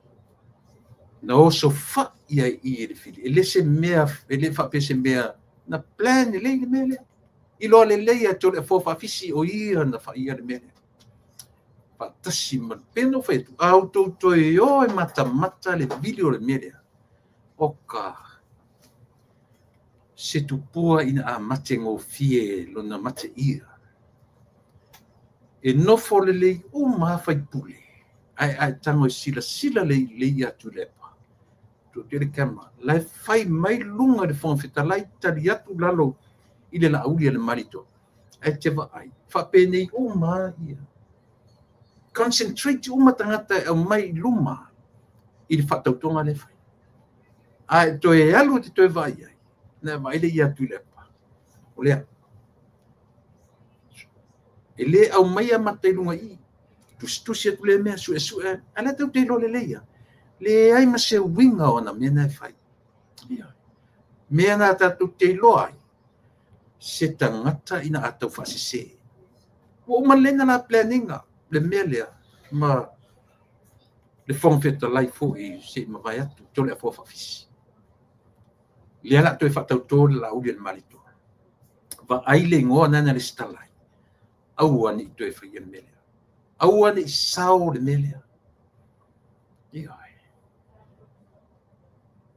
Speaker 1: na oso fa'i ai i le fili e lese mea e le fa'apese mea na plan e lei le mea lea i loa lelei atu le fofafisi o ia na fa'ia le mea lea fa'atasi ma pena fai atu autoutoe o e matamata le vili o le mea lea oka se tupua ina a mate ngofie lona mate ia e nofo lelei uma fai pule ai tango sila lei atu lepa tu te le kama lai fai mai lunga de fon fetalai tali atu lalo i le lauli le marito ai te vai fa pene uma ia concentrate uma tangata e mai luma i le fatautonga le fai ai to e alu te to vai ai na mai le ia tu lepa o lea ele au mai a matai lunga i tu se tu le mea su ala te te lo le leia le ai ma se winga ona mena fai mena tatu te lo ai se tangata ina atau fasise o malena la planninga le mele ma le fong feta life i se ma vai atu to le fo fafisi le ala to fa tau la u le malito va ai le ngona na le stalai au ani to e fri mele au ani sao le mele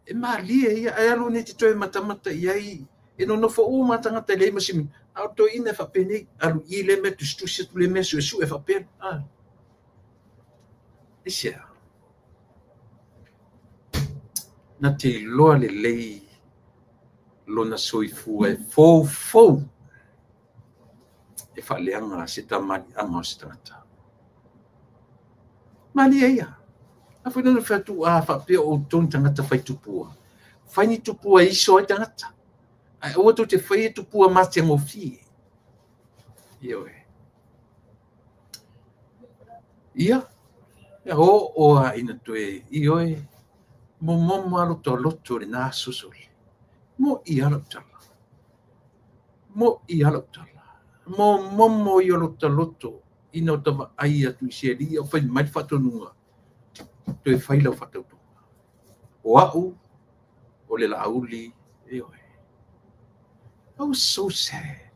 Speaker 1: e malia ia ai alu ne te toe matamata iai e no fo o matangata le masimi au to ina fa pene alu i le me tu se tu le me su e fa pen isia na te loa le lei lona soifu e fo e fa leanga se tamani anga se tangata malia ia a foi no fatu a fa pe o ton tangata fai tupua fai ni tupua iso ai tangata ai o to te fai tupua ma te ngofi ia o a ina toe ioe mo malo to loto le na susoli mo i ala tala mo i ala loto ina tava ai atu seri o fai mai fatonunga to fai la fatautu o au o le lauli oh so sad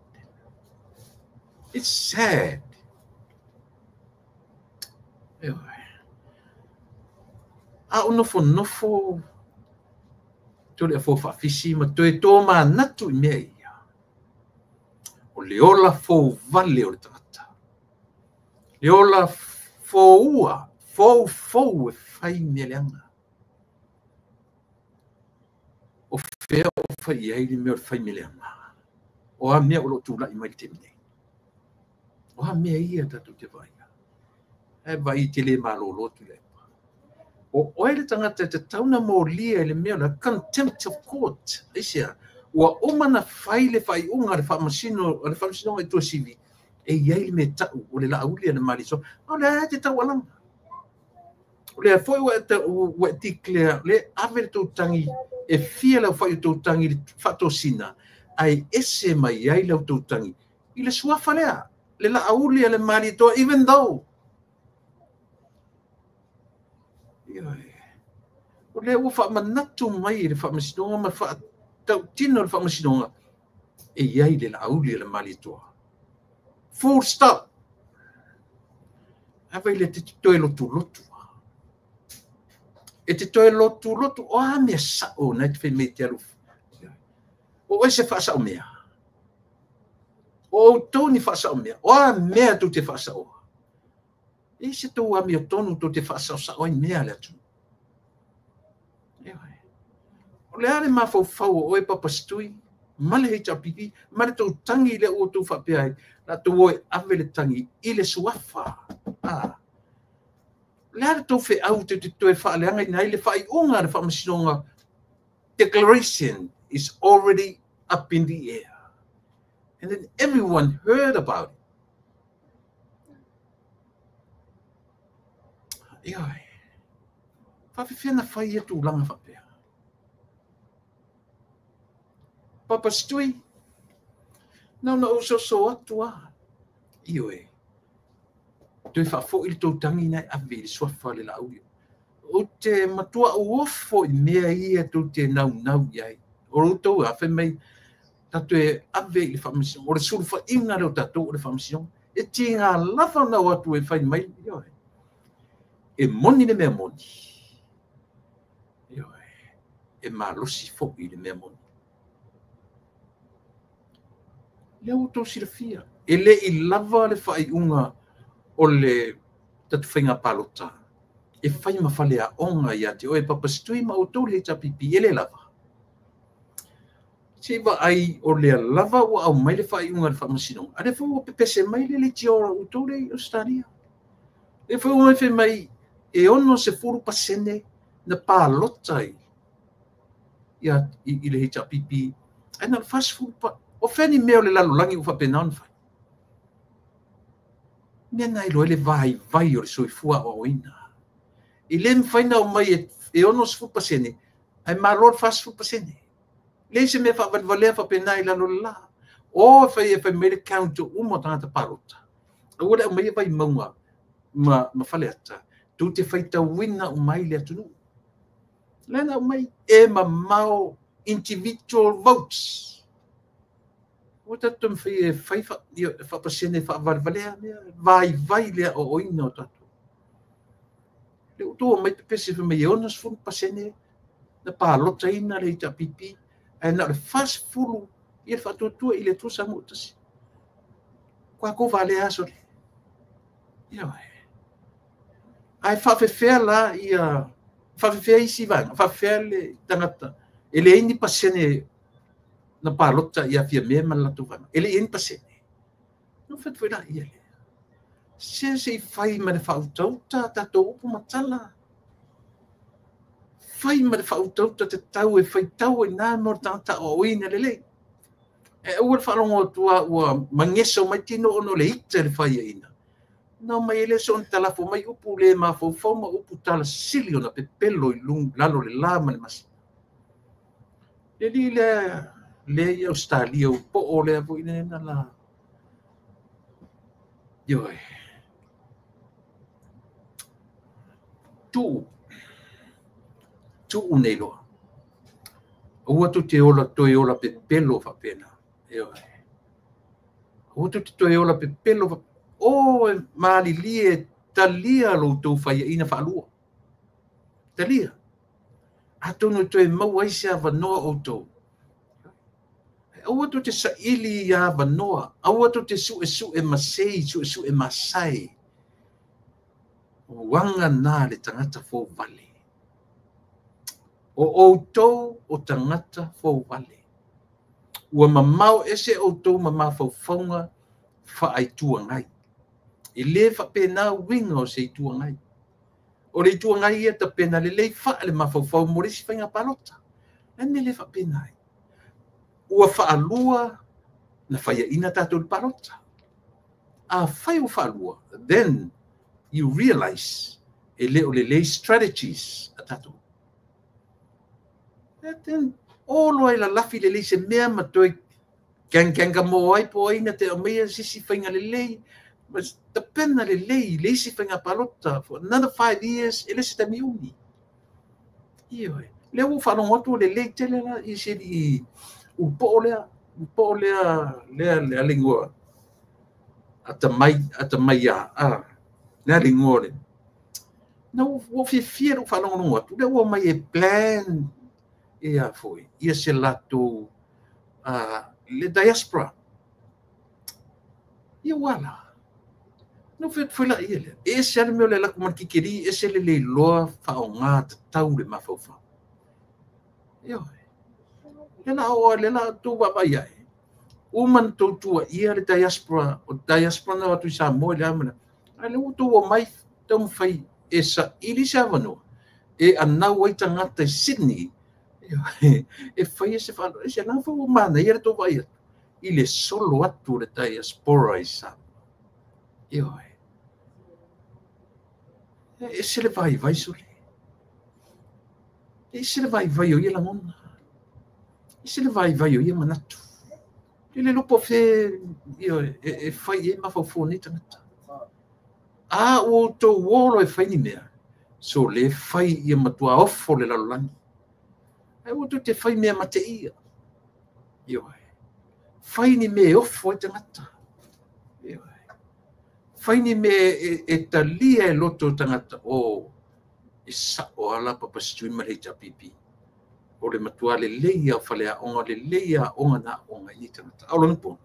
Speaker 1: it's sad nofo to le fo fafisi ma to e toma natu mei o le ola fo vale o le tata le ola fo ua fo e fai meleanga o fai ai le mea fai meleanga o a mea o lo tula i mai temne o a mea ia tatu te vai e vai te le malolo tu le o ele tangata te tauna mo lia le mea na contempt of court isia wa omana fai unga le famasino e to sivi e iai me tau o le lauli le mariso o le te tau alanga o le foi wa tikle le ave to tangi e fia la fai to tangi fatosina ai ese mai ai la to tangi i le suafa le lauli le marito even though o le ua whaamanatu mai le whaamasinonga ma tau tino le whaamasinonga e iai le lauli le malitoa full stop awai le te toe lotu e te toe lotu o a mea sao na te whai mei te alufu o e se whaasao mea O tau ni whasao mea. O a mea tu te whasao. E se tau a mea tonu tu te whasao sa oi mea le atu. O le are ma fau o e papastui. Male hei tapipi. Male tau tangi le o tu whapeai. La tu oe ave le tangi. I le suafa. Le are tau whi au te toe whaaleanga i nei le whai unga le whamasinonga. Declaration is already up in the air. And then everyone heard about it. Ioi. Whawhiwhena whai e tū langa whapea. Papastui. Nau na uso so atua. Ioi. Tui whafo ili tō tangi nei ave ili swafa le lau. O te matua uofo i mea ia tō te nau iai. O roto a whemei tatu e ave ili whamasiong. O re suru wha inga reo tatu o re whamasiong. E ti ngā lawa nau atu e whai mai. Ioi. E moni le mea moni. Ioi. E malosi fo i le mea moni. Leo tō sirafia. E le I lava le whai unga o le tatu whainga palota. E whai mawhale a onga ia te oe papastui ma o tō le tapipi e le lava. Siwa ai o le lava o au mai le whai unga le whamasinong. A le whau pepese mai le ti ora o tō le Australia. Le whau mai whi mai e ono se furu pasene na palota ia I le tapipi. E na fast food pa. O wheni mea o le lalolangi u whapenaun whai. Mea nai loe le vai o le soifua o oina. I le mwhaina o mai e ono se fupa sene. Ai maror fast fupa sene. Le se mea whavalea whapenai lalo la. O whai e whai mele counter uma tangata parota. A ora o mai e vai maunga ma whale ata. Tu te whai tawina o mai le atunu. Lena o mai e ma mau individual votes. O tatu mwhai e whapasene whavalea vai lea o oina o tatu. Le utoa mai te pese whi onas fulu pasene na pālota ina le ita pipi e na le fast fulu I le whatuatua I le tusa mutasi. Kua ko vale aso le. Ia wai. Ai whawhewhea la whawhewhea isi vanga, whawhewhea le tangata. E le ini pasene na pālota ia fia mea malatu vanga. E le ini pasene. No whetwera ia le. Se whai ma le whautauta tatou upu matala. Whai ma le whautauta te tau e whai tau e nā mor tangata o oina le le. E ua le whalongo tua ua mangeso mai tino ono le ita le whai ina. Nau mai ele so on talafo mai upu le ma fau ma upu tala sili ona pe pelo I lung lalo le la ma le masi. Le li le I Australia upo o le avu ina na la. Ioi. Tu nei loa. Ua tu te ola toi ola pe pelo fa pena. Ioi. Ua tu te toi ola pe pelo fa o mali lie talia lo tu fai ina fa lua. Talia. Atonu toi mau ai se ava noa o to. Ua tu te saili ia ava noa. Ua tu te su e masei, su e masai. Wanga nā le tangata fō vale. O outou o tangata fō vale. Ua mamau ese outou mamau whauwhaunga whaaitua ngai. I le whapena winga o se itua ngai. O le itua ngai ia ta pena le lei wha le mawhauwhau morisi whainga palota. Ane le whapena ai. Ua whaalua na whaia ina tātou le palota. A whai o whaalua. Then you realize e le strategies a tatu. And then all ai la lafi le se mea matoi kanga mo ai po ina te mea sisi whainga le mas ta pena le si whainga palota for another 5 years ele se tami uni. Ioi. Le u whanong atu le tele la I se I upo lea lingua. Ata mai a. Nā ringore. No, wo fia whanongo atu. Le wo mai e plan e a foi. Ia se lato le diaspora. ia wala. No foi lá ele. Esse era meu lá como que queria, esse ele loa faonga tau de mafofa. Eu. Ela olha lá tu babaia. Uman tu tua ia le diaspora, o diaspora na tu sa mo le amana. Ale o tu o mai tão fai essa ele savano. E ana o tangata Sydney. E fai esse falo, esse não foi humana, ia tu vai. Ele solo atu le diaspora isa. Eu. Esse ele vai suri. Esse ele vai o ia mona. Esse ele vai o ia manatu. Ele não pode fazer, fai ma fofone tangata. O to wolo e fai ni mea. So le fai ia matua ofo le lalangi. O to te fai mea mate ia. Fai ni me ofo e tangata. Fai ni me e talia e loto tangata o sa o ala papastui marita pipi. O le matua le leia o falea onga le leia onga na onga i tangata. Aulana pona.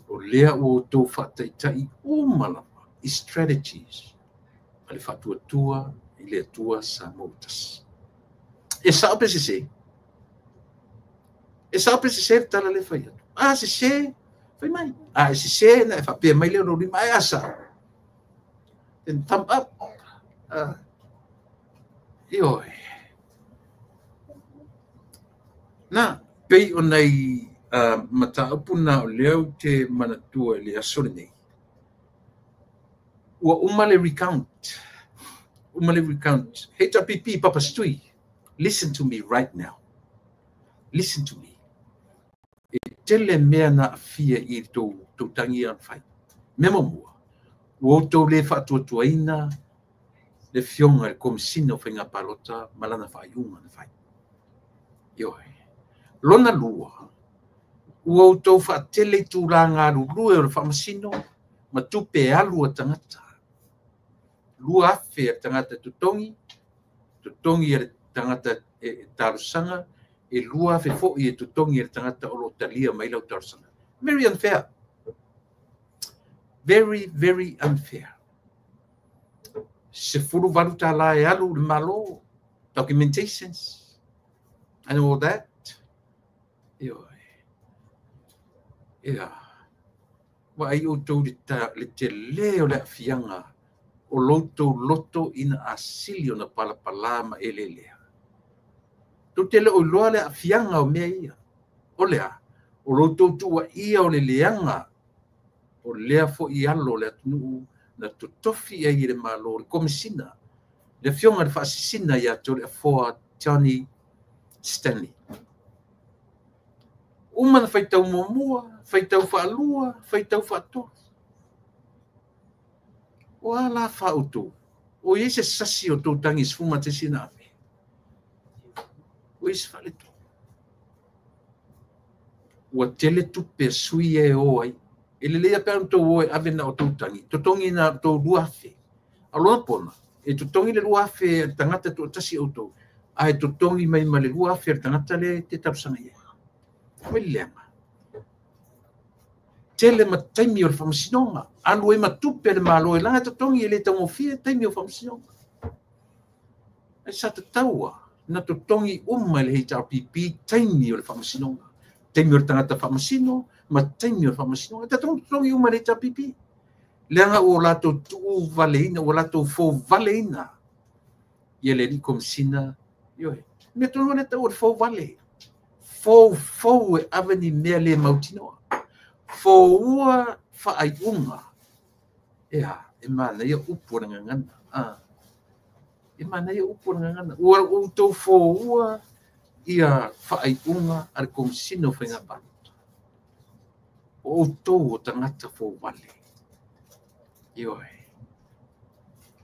Speaker 1: O lea o tō whataitai o malama i strategies. A le whatua tua i le tua sa motas. E sa ope se se. E sa ope se se tala le whai atu. Se se, whai mai. Se se na e whapea mai leo no lima e asa. Then thumb up. Ioi. Na, pei o nei mata upuna o leo te manatua le asole nei. Ua umale recount. Umale recount. HRPP papastui. Listen to me right now. Listen to me. E tele mea na afia i tō tangi an whai. Mema mua. Ua tō le whaatuatuaina le fionga le komisino whainga palota malana whaiunga na whai. Ioi. Lona lua. Ua tō whaatele tūrā ngā rurue o le whamasino ma tupe alua tangata. Lua afe a tangata tutongi e tangata e tarusanga, e lua afe fo'i e tutongi e tangata o lo talia mai lau tarusanga. Very unfair. Very, very unfair. Se furu valu tā la e alu le malo, documentations, and all that. Wa ai o tau le te leo le afianga o loto ina asilio na palapalama e le lea. Tu te leo loa le afianga o mea ia. O lea, o loto tua ia o le leanga, o lea fo i alo le atunu na tutofi e i le malo, le komisina, le fionga le whaasisina ia to le afoa Johnny Stanley. Umana whaitau momua, whaitau whaalua, whaitau whaatua. O ala whautu. O ese sasi o tō tangi sfuma te sinave. O ese whaletu. Ua tele tupe sui e o ai. Ele lea pēr tō oe avena o tō tangi. Tō tongi na tō luafe. Aloha pona. E tō tongi le luafe tangata tō tasi o tō. Ai tō tongi mai ma le luafe tangata le te tapsanga ia. Williama. Tele ma taimi o le whamasinonga. Anu e ma tupe le malo e langa tatongi e le tangofia taimi o whamasinonga. E sa te taua. Na tatongi uma le HRPP taimi o le whamasinonga. Taimi o le tangata whamasino, ma taimi o le whamasinonga. Tatongi uma le HRPP. Leanga o lato tuu valeina, o lato fo valeina. Ia le li komisina. Ioe. Me tono le tau o le fo vale. Fou e avani mea le mautinoa. Ua whaaiunga. E mana ia upu na ngangana. E mana ia upu na ngangana. Ua tau ua ia whaaiunga ar komisino whainga banata. O tau o tangata fo wale. Ioe.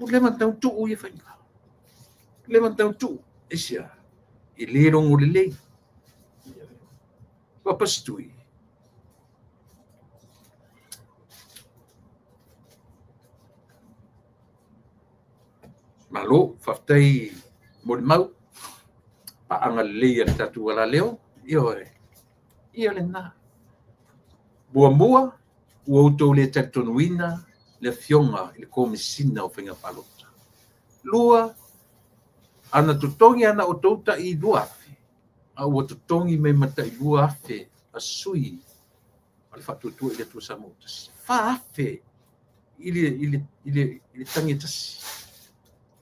Speaker 1: O le matau tuu ia whainga. Le matau tuu. Esia. I le rongo le lei. Papastui. Malo, whaftai mori mau. Paanga leia le tatu ala leo. Ioe. Ia le nā. Mua. ua outou le talitonuina le afioga i le komisina o faigapalota lua ana totogi ana o tou taʻilua afe a ua totogi mai mataʻilua afe asui a le faatuatua i le atua Samoa tasi faafe i le tagi tasi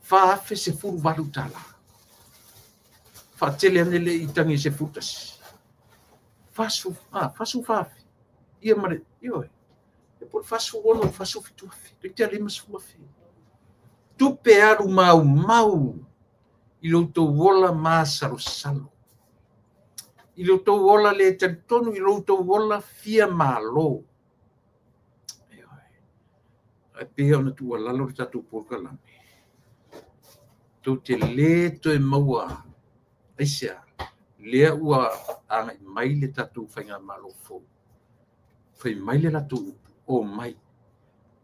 Speaker 1: faafe se fulu valu tala faatele ane leʻi tagi se fulu tasi fasu faafe ia ma le ioe e po le fasu ono le fasu fitu afe le tea lima sefulu afe tupe alu mau i loutou ola masalosalo i loutou ola le talitonu i loutou ola fia malo e pea ona tuualalo le tatou polokalame tou te lē toe maua aisea lea ua agaʻi mai le tatou faiga malo fou fai mai le latou upu o mai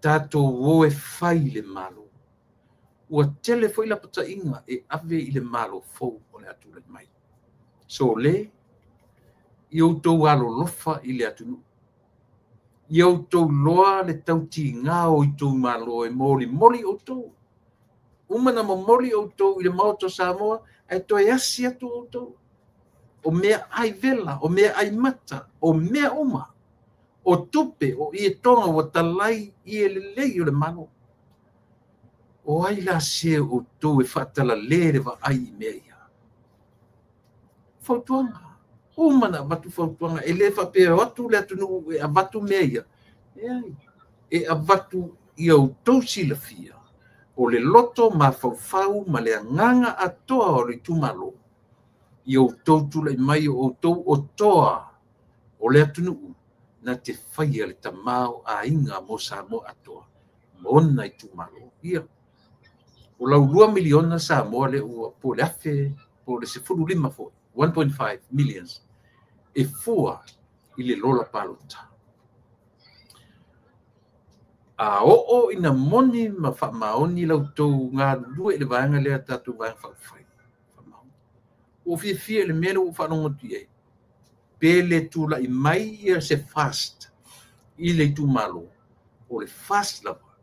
Speaker 1: tatou oe fai le malo ua tele foi la pataʻiga e ave i le malo fou o le atu le mai so lē i outou alolofa i le atunuu i outou loa le tautigā o itou malo e molimoli outou uma na momoli outou i le maoto Samoa ae toe asi atu outou o mea ai vela o mea ai mata o mea uma o tupe o ie tonga ua talai i e lelei o le malo o ai la se outou e faatalalē le vaai i mea ia fautuaga uma na avatu fautuaga e lē faapea atu le atunuu e avatu mea ia e avatu i outou silafia o le loto ma faufau ma le agaga atoa o le itumalo i outou tulaʻi mai o outou otoa o le atunuu na te faia le tamao aiga mo Samoa atoa ma ona i tumalo ia o lau 2 miliona Samoa le ua po le afe po le 15 foi 1.5 millions e fua i le lola palota a o'o ina moni ma faamaoni lautou galulue i le vaega lea tatou vaega faufai ua fiafia i le mea le ua faalogotu ai pe le tulaʻi mai ia se fast i le itumalo o le fast lava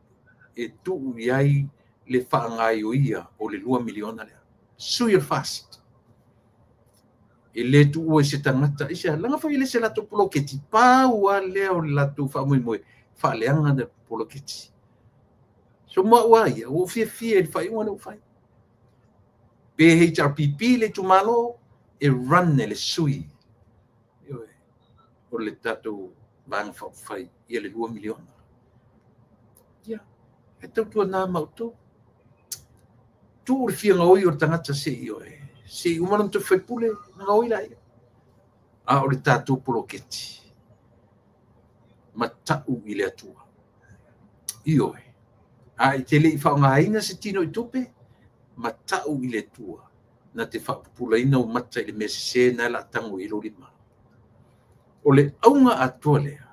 Speaker 1: e tuu i ai le faagaioia o le 2 miliona lea sui o le fast e lē tuu e se tagata i se alaga foi le se latou poloketi paua lea o le latou faamoemoe faaleaga le poloketi so maua ia ua fiafia i le faaiʻuga le ua fai pe HRPP le itumalo e run e le sui o le tatou vaega faufai ia le 2 miliona ia e tautuanā maoutou tuu le fiagaoi o le tagata seʻi oe seʻi uma lona toe faipule nagaoi laia a o le tatou poloketi ma taʻu i le atua ioe a i te leʻi faaogāina se tino i tupe ma taʻu i le atua na te faapupulaina o mata i le mea sesē na laatago i 5 o le auga atua lea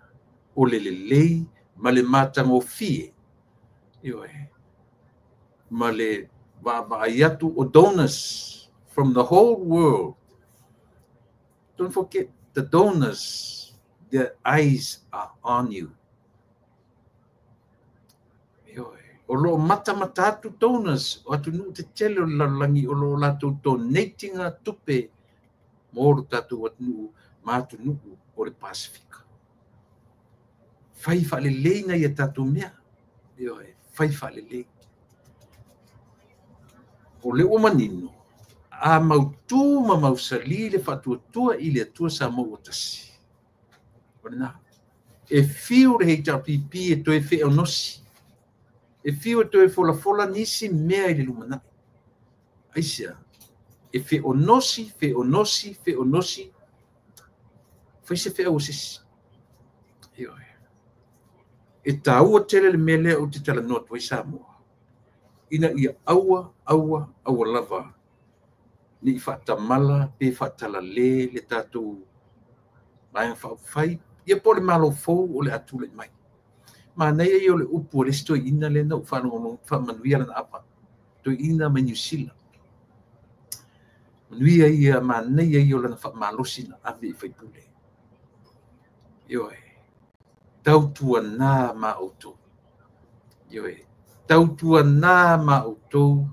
Speaker 1: o le lelei ma le matagofie ioe ma le vaavaai atu o donors from the whole world. Don't forget the donors, their eyes are on you. O lo mata atu donors o atu nu te tele o lalangi o lo latou donating a tupe mo lo tatou atu ma atu nu o le Pasifika. Fai faalelei na ia tatou mea. Fai faalelei. O le ua manino a mautu ma mausali le faatuatua i le atua Samoa tasi. O le nā. E fiu le HRPP e toe feʻonosi. E fiu e toe folafola nisi mea i le lumanaʻi. Aisia. E feʻonosi. Fai se feʻaua sisi. E tāua tele le mea lea o te talanoa atu ai Samoa. Ina ia aua lava ni faatamala pe faatalalē le tatou vaega faafai ia po le malo fou o le atu leʻi mai manai ai o le upu o le stoiina lena ua faamanuia lana apa toiina mai New Zealand manuia ia manai ai o lana faamalosi na ave i faipule ioe tautuana ma'outou. Ioe, tautuana ma'outou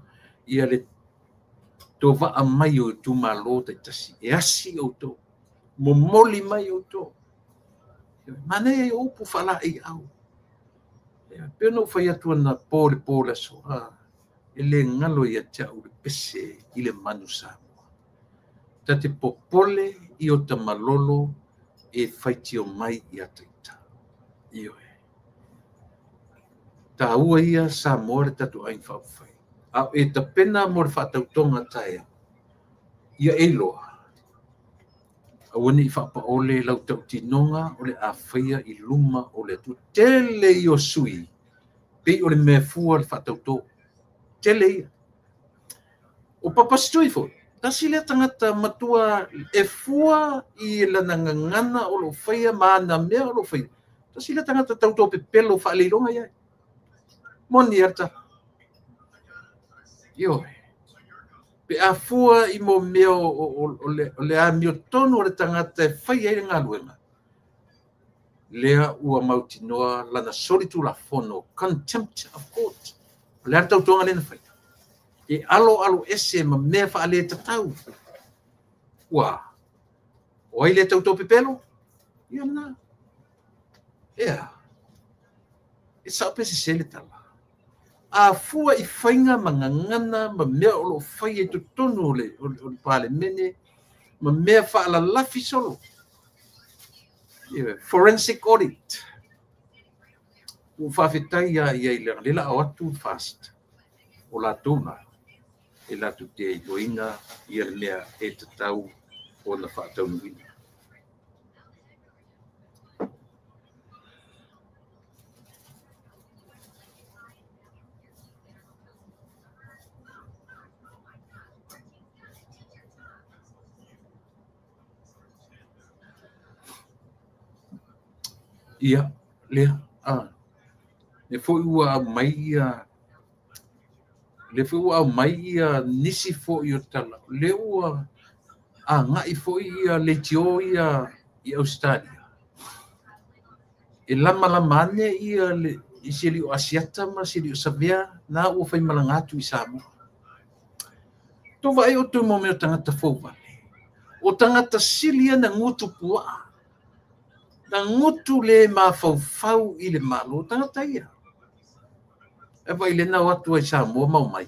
Speaker 1: ia le tova'a mai o tumalo taitasi. E asi outou. Momoli mai outou. Mana e upu whala'i au. Pea no whai atu ana pōle so. E le ngalo ia tia ure pese i le manu Samoa. Ta te popole i o tamalolo e whaitio mai i ataita. Ioe. Ta ua ia Samoa le tatu ain whauwhai. Au e ta pena mo le whaatautonga tae. Ia e loa. Awani i whapaole lau tau tinonga o le a whaia i luma o le atu. Tele i o sui. Pei o le mea fua le whaatauto. Tele ia. O papastui fo. Tasi le tangata matua e fua i lana ngangana o lo whaia maana mea o lo whaia. Tasi le tangata tauto pe pelo whaaleilonga ia. Moni arta. Ioe. Pe a fua i mo mea o le a mio tonu o le tangata e whaia i ngā luenga. Lea ua mautinoa lana solitu la fono, contempt of court. Lea tautonga lena whai. E alo ese ma mea whaale tatau. Ua. Oi le tauto pepelo? Ia na. Ea. E sao pese sele tala. A fua i whainga mangangana ma mea o lo whai e tutonu o le pale mene ma mea whaala lafi solo. Forensic audit. O whawhetai ia i lela au atu fast. O la tūna. E la tu te iloinga i le mea e tatau o na whaatau nuina. Ia, lea, le fo ua mai ia, le fo ua mai ia nisi fo i o tala, le ua ngai fo ia le tio ia i Australia. E lama ane ia le i sili o Asiata ma sili o Savea, na ua whai malangatu i Samoa. Tō vai o tō mo mea tangata fo vale. O tangata silia na ngutu pua. Na ngutu le ma fau i le malo tangata ia. E vai le na watu ai Samoa mau mai.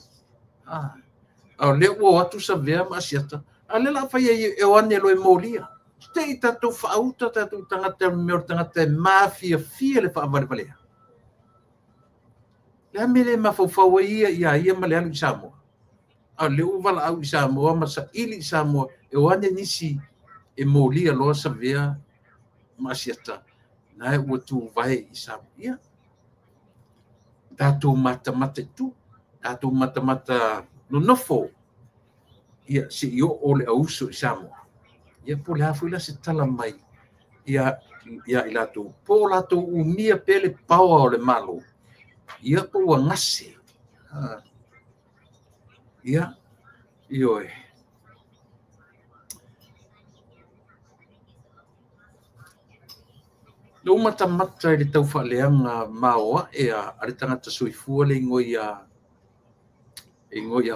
Speaker 1: Au le ua watu Savea ma Asiata. A le la whai e wane lo e molia. Te i tatou whaauta tatou tangata meo tangata e mafia fia le whaavare valea. Le ame le ma fau ia ma le alu i Samoa. A le uvala au i Samoa ma sa ili i Samoa e wane nisi e molia loa Savea ma Asiata. Na e ua tu vai i Samoa. Ia. Tatou mata tu. Tatou mata no nofo. Ia si i o le auso i Samoa. Ia po le hafu ila se tala mai. Ia i lato. Po lato umia pele paua o le malo. Ia po ua ngase. Ia. Ioe. Lo mata i le tau whaaleanga maoa e a le tangata soifua le ngoi a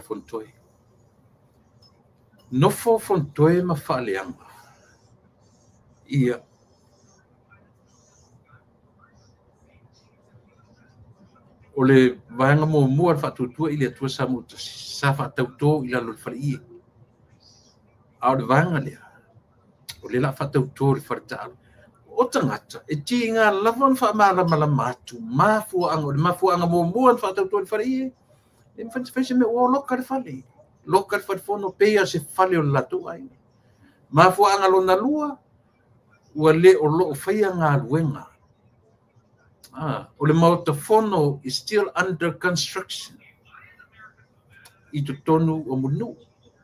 Speaker 1: Fontoi. Nofo Fontoi ma whaaleanga. Ia. O le vaenga mua whatutua i le atua samuta sa whatauto i la lo whare ie. A le vaenga lea. O le la whatauto le whare taalo. O tangata, e ti ngā lavon whaamala matu, mafuanga mua whatauto le whare ie. E mwhawhese me o loka le whale. Loka le whare whono pea se whale o latu ai. Mafuanga lo na lua, ua le o lo whaia ngā luenga. O le mauta whono is still under construction. I to tonu o munu,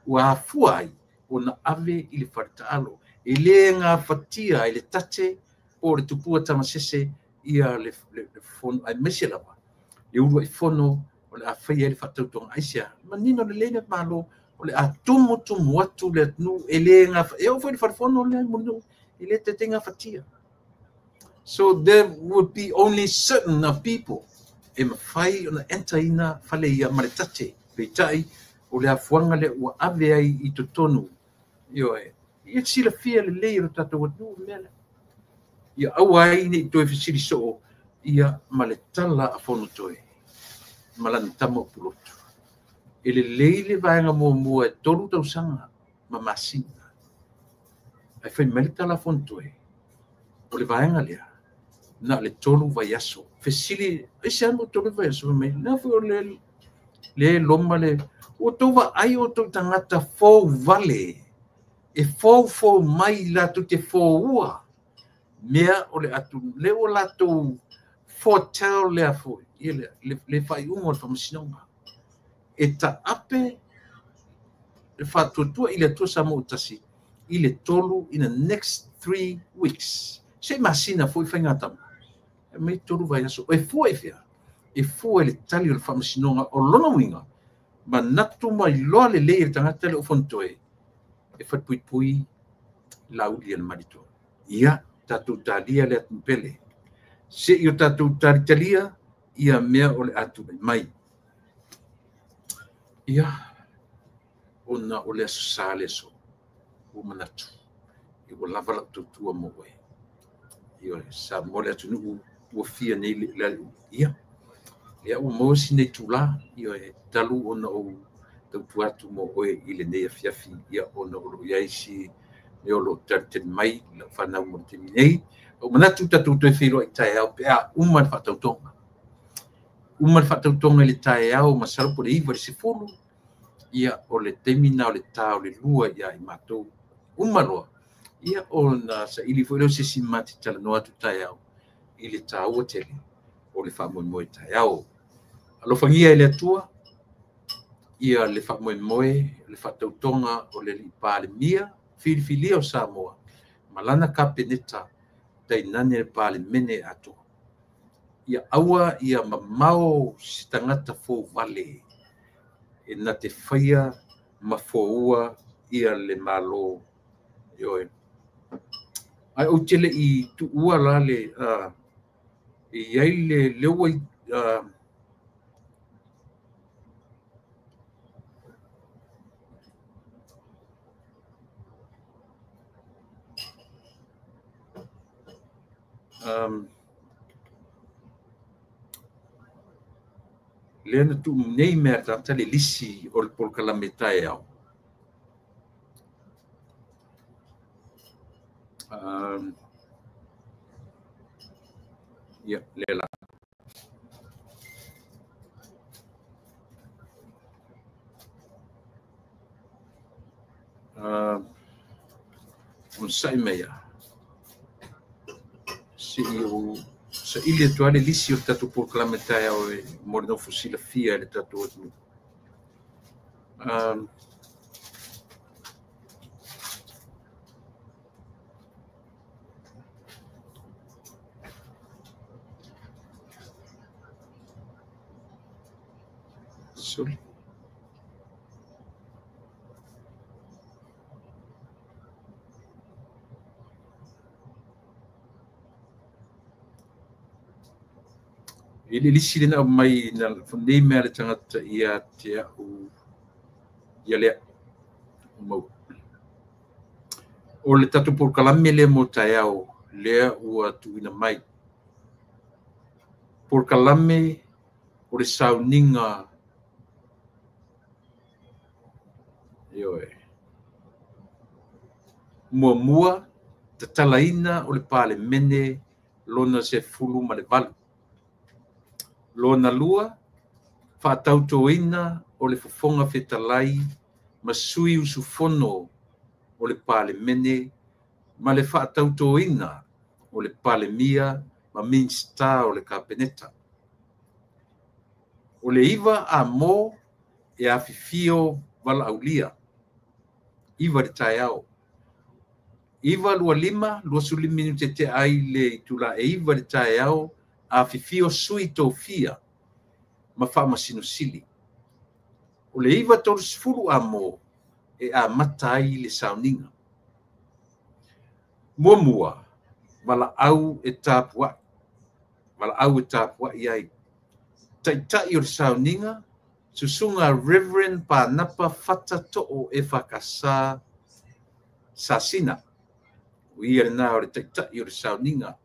Speaker 1: ua fuai o na ave i le whare taalo. E le ngā whatia, e le tate, o le tupua tamasese ia le whono, ai mese lawa. Le urua i whono, o le a whaia e le whatautonga aisia. Ma nino le lene malo, o le a tumu atu le atnu, e le ngā, e o whai le whare whono le munu, e le te ngā whatia. So there would be only certain of people. E mawhai ona enta ina whale ia maretate. Peitai o le afuanga le ua ave ai I totonu. Io e. Ia sila fia le lei o tatou atu mele. Ia aua ai ni toi fisiri so ia maletala a fono toi. Malani tamo pulotu. E le lei le vaenga mua e tolu tau sanga ma masina. Ai fai maletala a fono toi. O le vaenga lea. Na le tolu vai aso. Fesili, ese amo tolu vai aso me. Na foi o le loma le. O tova ai o tau tangata fou vale. E fou mai la tu te fou ua. Mea o le atu. Le o la tu fotel le afu. Le fai ungo le famasinonga. E ta ape le fatuatua I le atua sa mo utasi. I le tolu in the next 3 weeks. Se masina foi whaingatama. E mei tolu vai aso. E fua e fia. E fua le tali o le whamasinonga o lona winga. Ma natu mai loa le leir tangata le o fontoe. E whatpuipui lauli al marito. Ia tatu talia le atumpele. Se io tatu taritalia, ia mea o le atu mai. Ia ona o le asosale so. O manatu. I o lava la tutua mo we. Ia sa mo le atu nuku ua fia nei le ia. Ia ua mosi nei tula. Ia e talu ona o tau atu mo we I le nei afiafi. Ia ona o lo iaisi. E o lo tariten mai la whanau mo te minei. O manatu tatu toi whiro I tae au pe a uma le whatautonga. Uma le whatautonga le tae au masarapo le iwa le sifuru. Ia o le temina o le tā o le lua ia I mātou. Uma loa. Ia o na sa ili fo ilo se simati tala no atu tae au. I le tā ua tele. O le whamoe moe tae au. Alofangia le atua. Ia le whamoe moe. Le whatautonga o le li pā le mia. Filifilia o Samoa. Malana ka peneta. Tai nane le pale mene ato. Ia aua ia mamao si tangata fō vale. E na te whaia ma fōua ia le malo. Ioe. Ai o tele I tu ua la le I ai le lewa Lena tu nei merda tale lisi o le polkalame tae au. Ia lela. Un sai meia. Si o sa ili atuale lisi o tatu polkalame tae au e morino fusila fia le tatu atu. Sorry. Ele lisi na mai na nei mea le tangata ia te au ia lea mau. O le tatu polkalame le mo tae au lea ua tuina mai. Polkalame o le sauninga ioe. Mua te talaina o le pale mene lona se fulu ma le valu. Lona lua, whātautoina o le fofonga whetalai, ma sui usufono o le pale mene, ma le whātautoina o le pale mia, ma minsta o le kapeneta. O le iwa a mo e a fifio wala aulia. Iwa le tae au. Iwa lua lima, lua suli minute te ai le tula e iwa le tae au, a fifio sui tofia ma wha masino sili. O le iwa tolu sifuru a mo e a matai le sauninga. Mua wala au e tāpua iai. Tai o sauninga, susunga Reverend Panapa fata to'o e whakasa sasina. Ia na o tai o sauninga.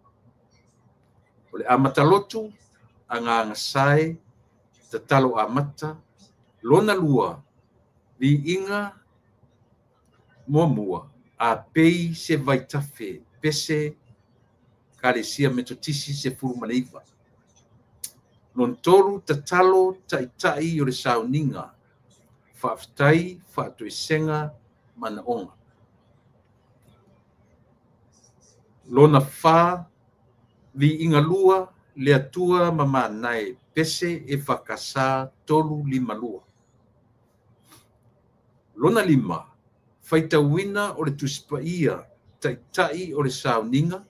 Speaker 1: O le amatalotu, anga ngasai, tatalo amata, lona lua, vi inga mua, a pei se vaitafe, pese kalesia metotisi se furumaneiva. Non toru tatalo tai o le sauninga, whaafitai, whaatoisenga, manaonga. Lona wha, vi inga lua, le atua mamanai, pese e whakasa tolu lima lua. Lona lima, whaitawina o le tuspaia, tai o le sauninga,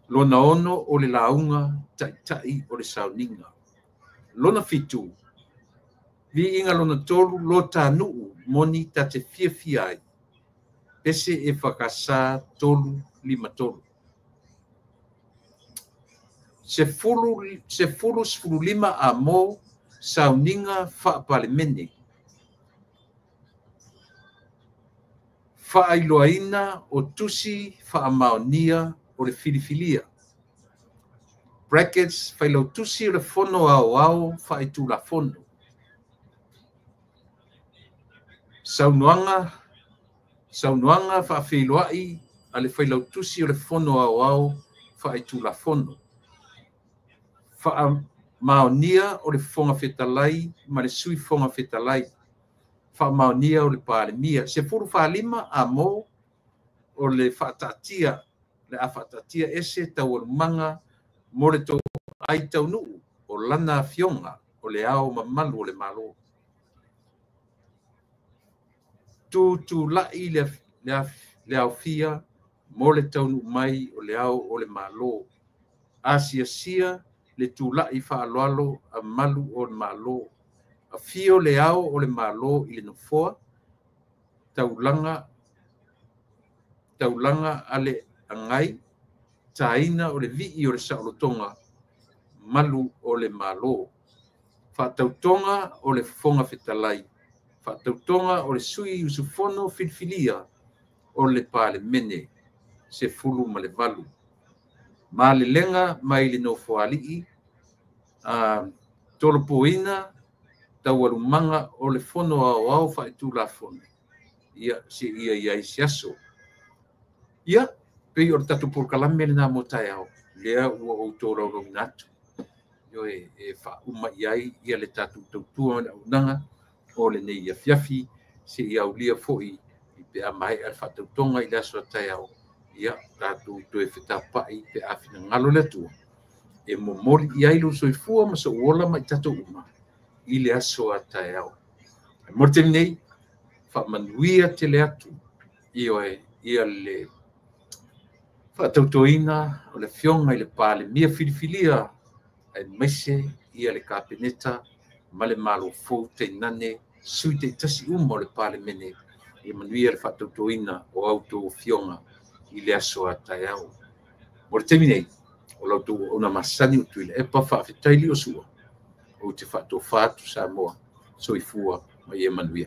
Speaker 1: lona ono o le launga tai o le sauninga. Lona fitu, vi inga lona tolu lo tānuu moni tate fia ai. Pese e whakasa tolu lima tolu. Se fulu lima a mo sauninga whaapalemene. Whaailoaina o tusi whaamaonia o le filifilia. Brackets, whailau tusi o le fono au whaetu la fono. Saunuanga whaawhiloai a le whailau tusi o le fono au whaetu la fono. Whaamaonia o le fonga whetalai, ma le sui fonga whetalai. Whaamaonia o le pālemia. Se furu whaalima a mo o le whaatatia, le a whaatatia ese tau manga mo le tau ai tau nuu o lana fionga o le ao mamalu o le malo. Tu lai le au fia mo le tau nuu mai o le ao o le malo. Asia le tu lai whaaloalo a malu o le malo. A fio le ao o le malo i le nofoa, taulanga ale angai, taina o le vii o le saolotonga, malu o le malo. Whaatautonga o le fonga whetalai, whaatautonga o le sui usufono filfilia o le pale mene, se fulu ma le valu. Ma le lenga mai le nofoa alii, tolopoina, tawarumanga o le fono au whaetu la fono. Ia isi aso. Ia, pei o le tatu porkalame le nā motai au. Lea ua o tōrau rau natu. Yo e wha uma iai ia le tatu tautua na unanga o le nei fiafi se ia au lia foi i pe a mai al whatautonga i laso tai au. Ia, tatu to e whetapai pe a whina ngalo le tua. E momori iai lo soifua ma sa uola mai tatu uma. I le aso a tae au. Mo te nei, whaamanuia te le atu, ia le whaatautoina o le fionga i le pāle mia filifilia, ai maise ia le kāpeneta, ma le malo fōu te nane, sui te tasi o le pāle mene, ia manuia le whaatautoina o auto fionga i le aso a tae au. Mo te nei, o lautu ona masani utu i le epa whaafetaili o sua. O te whato whātu sa moa, soifua mai e manuia.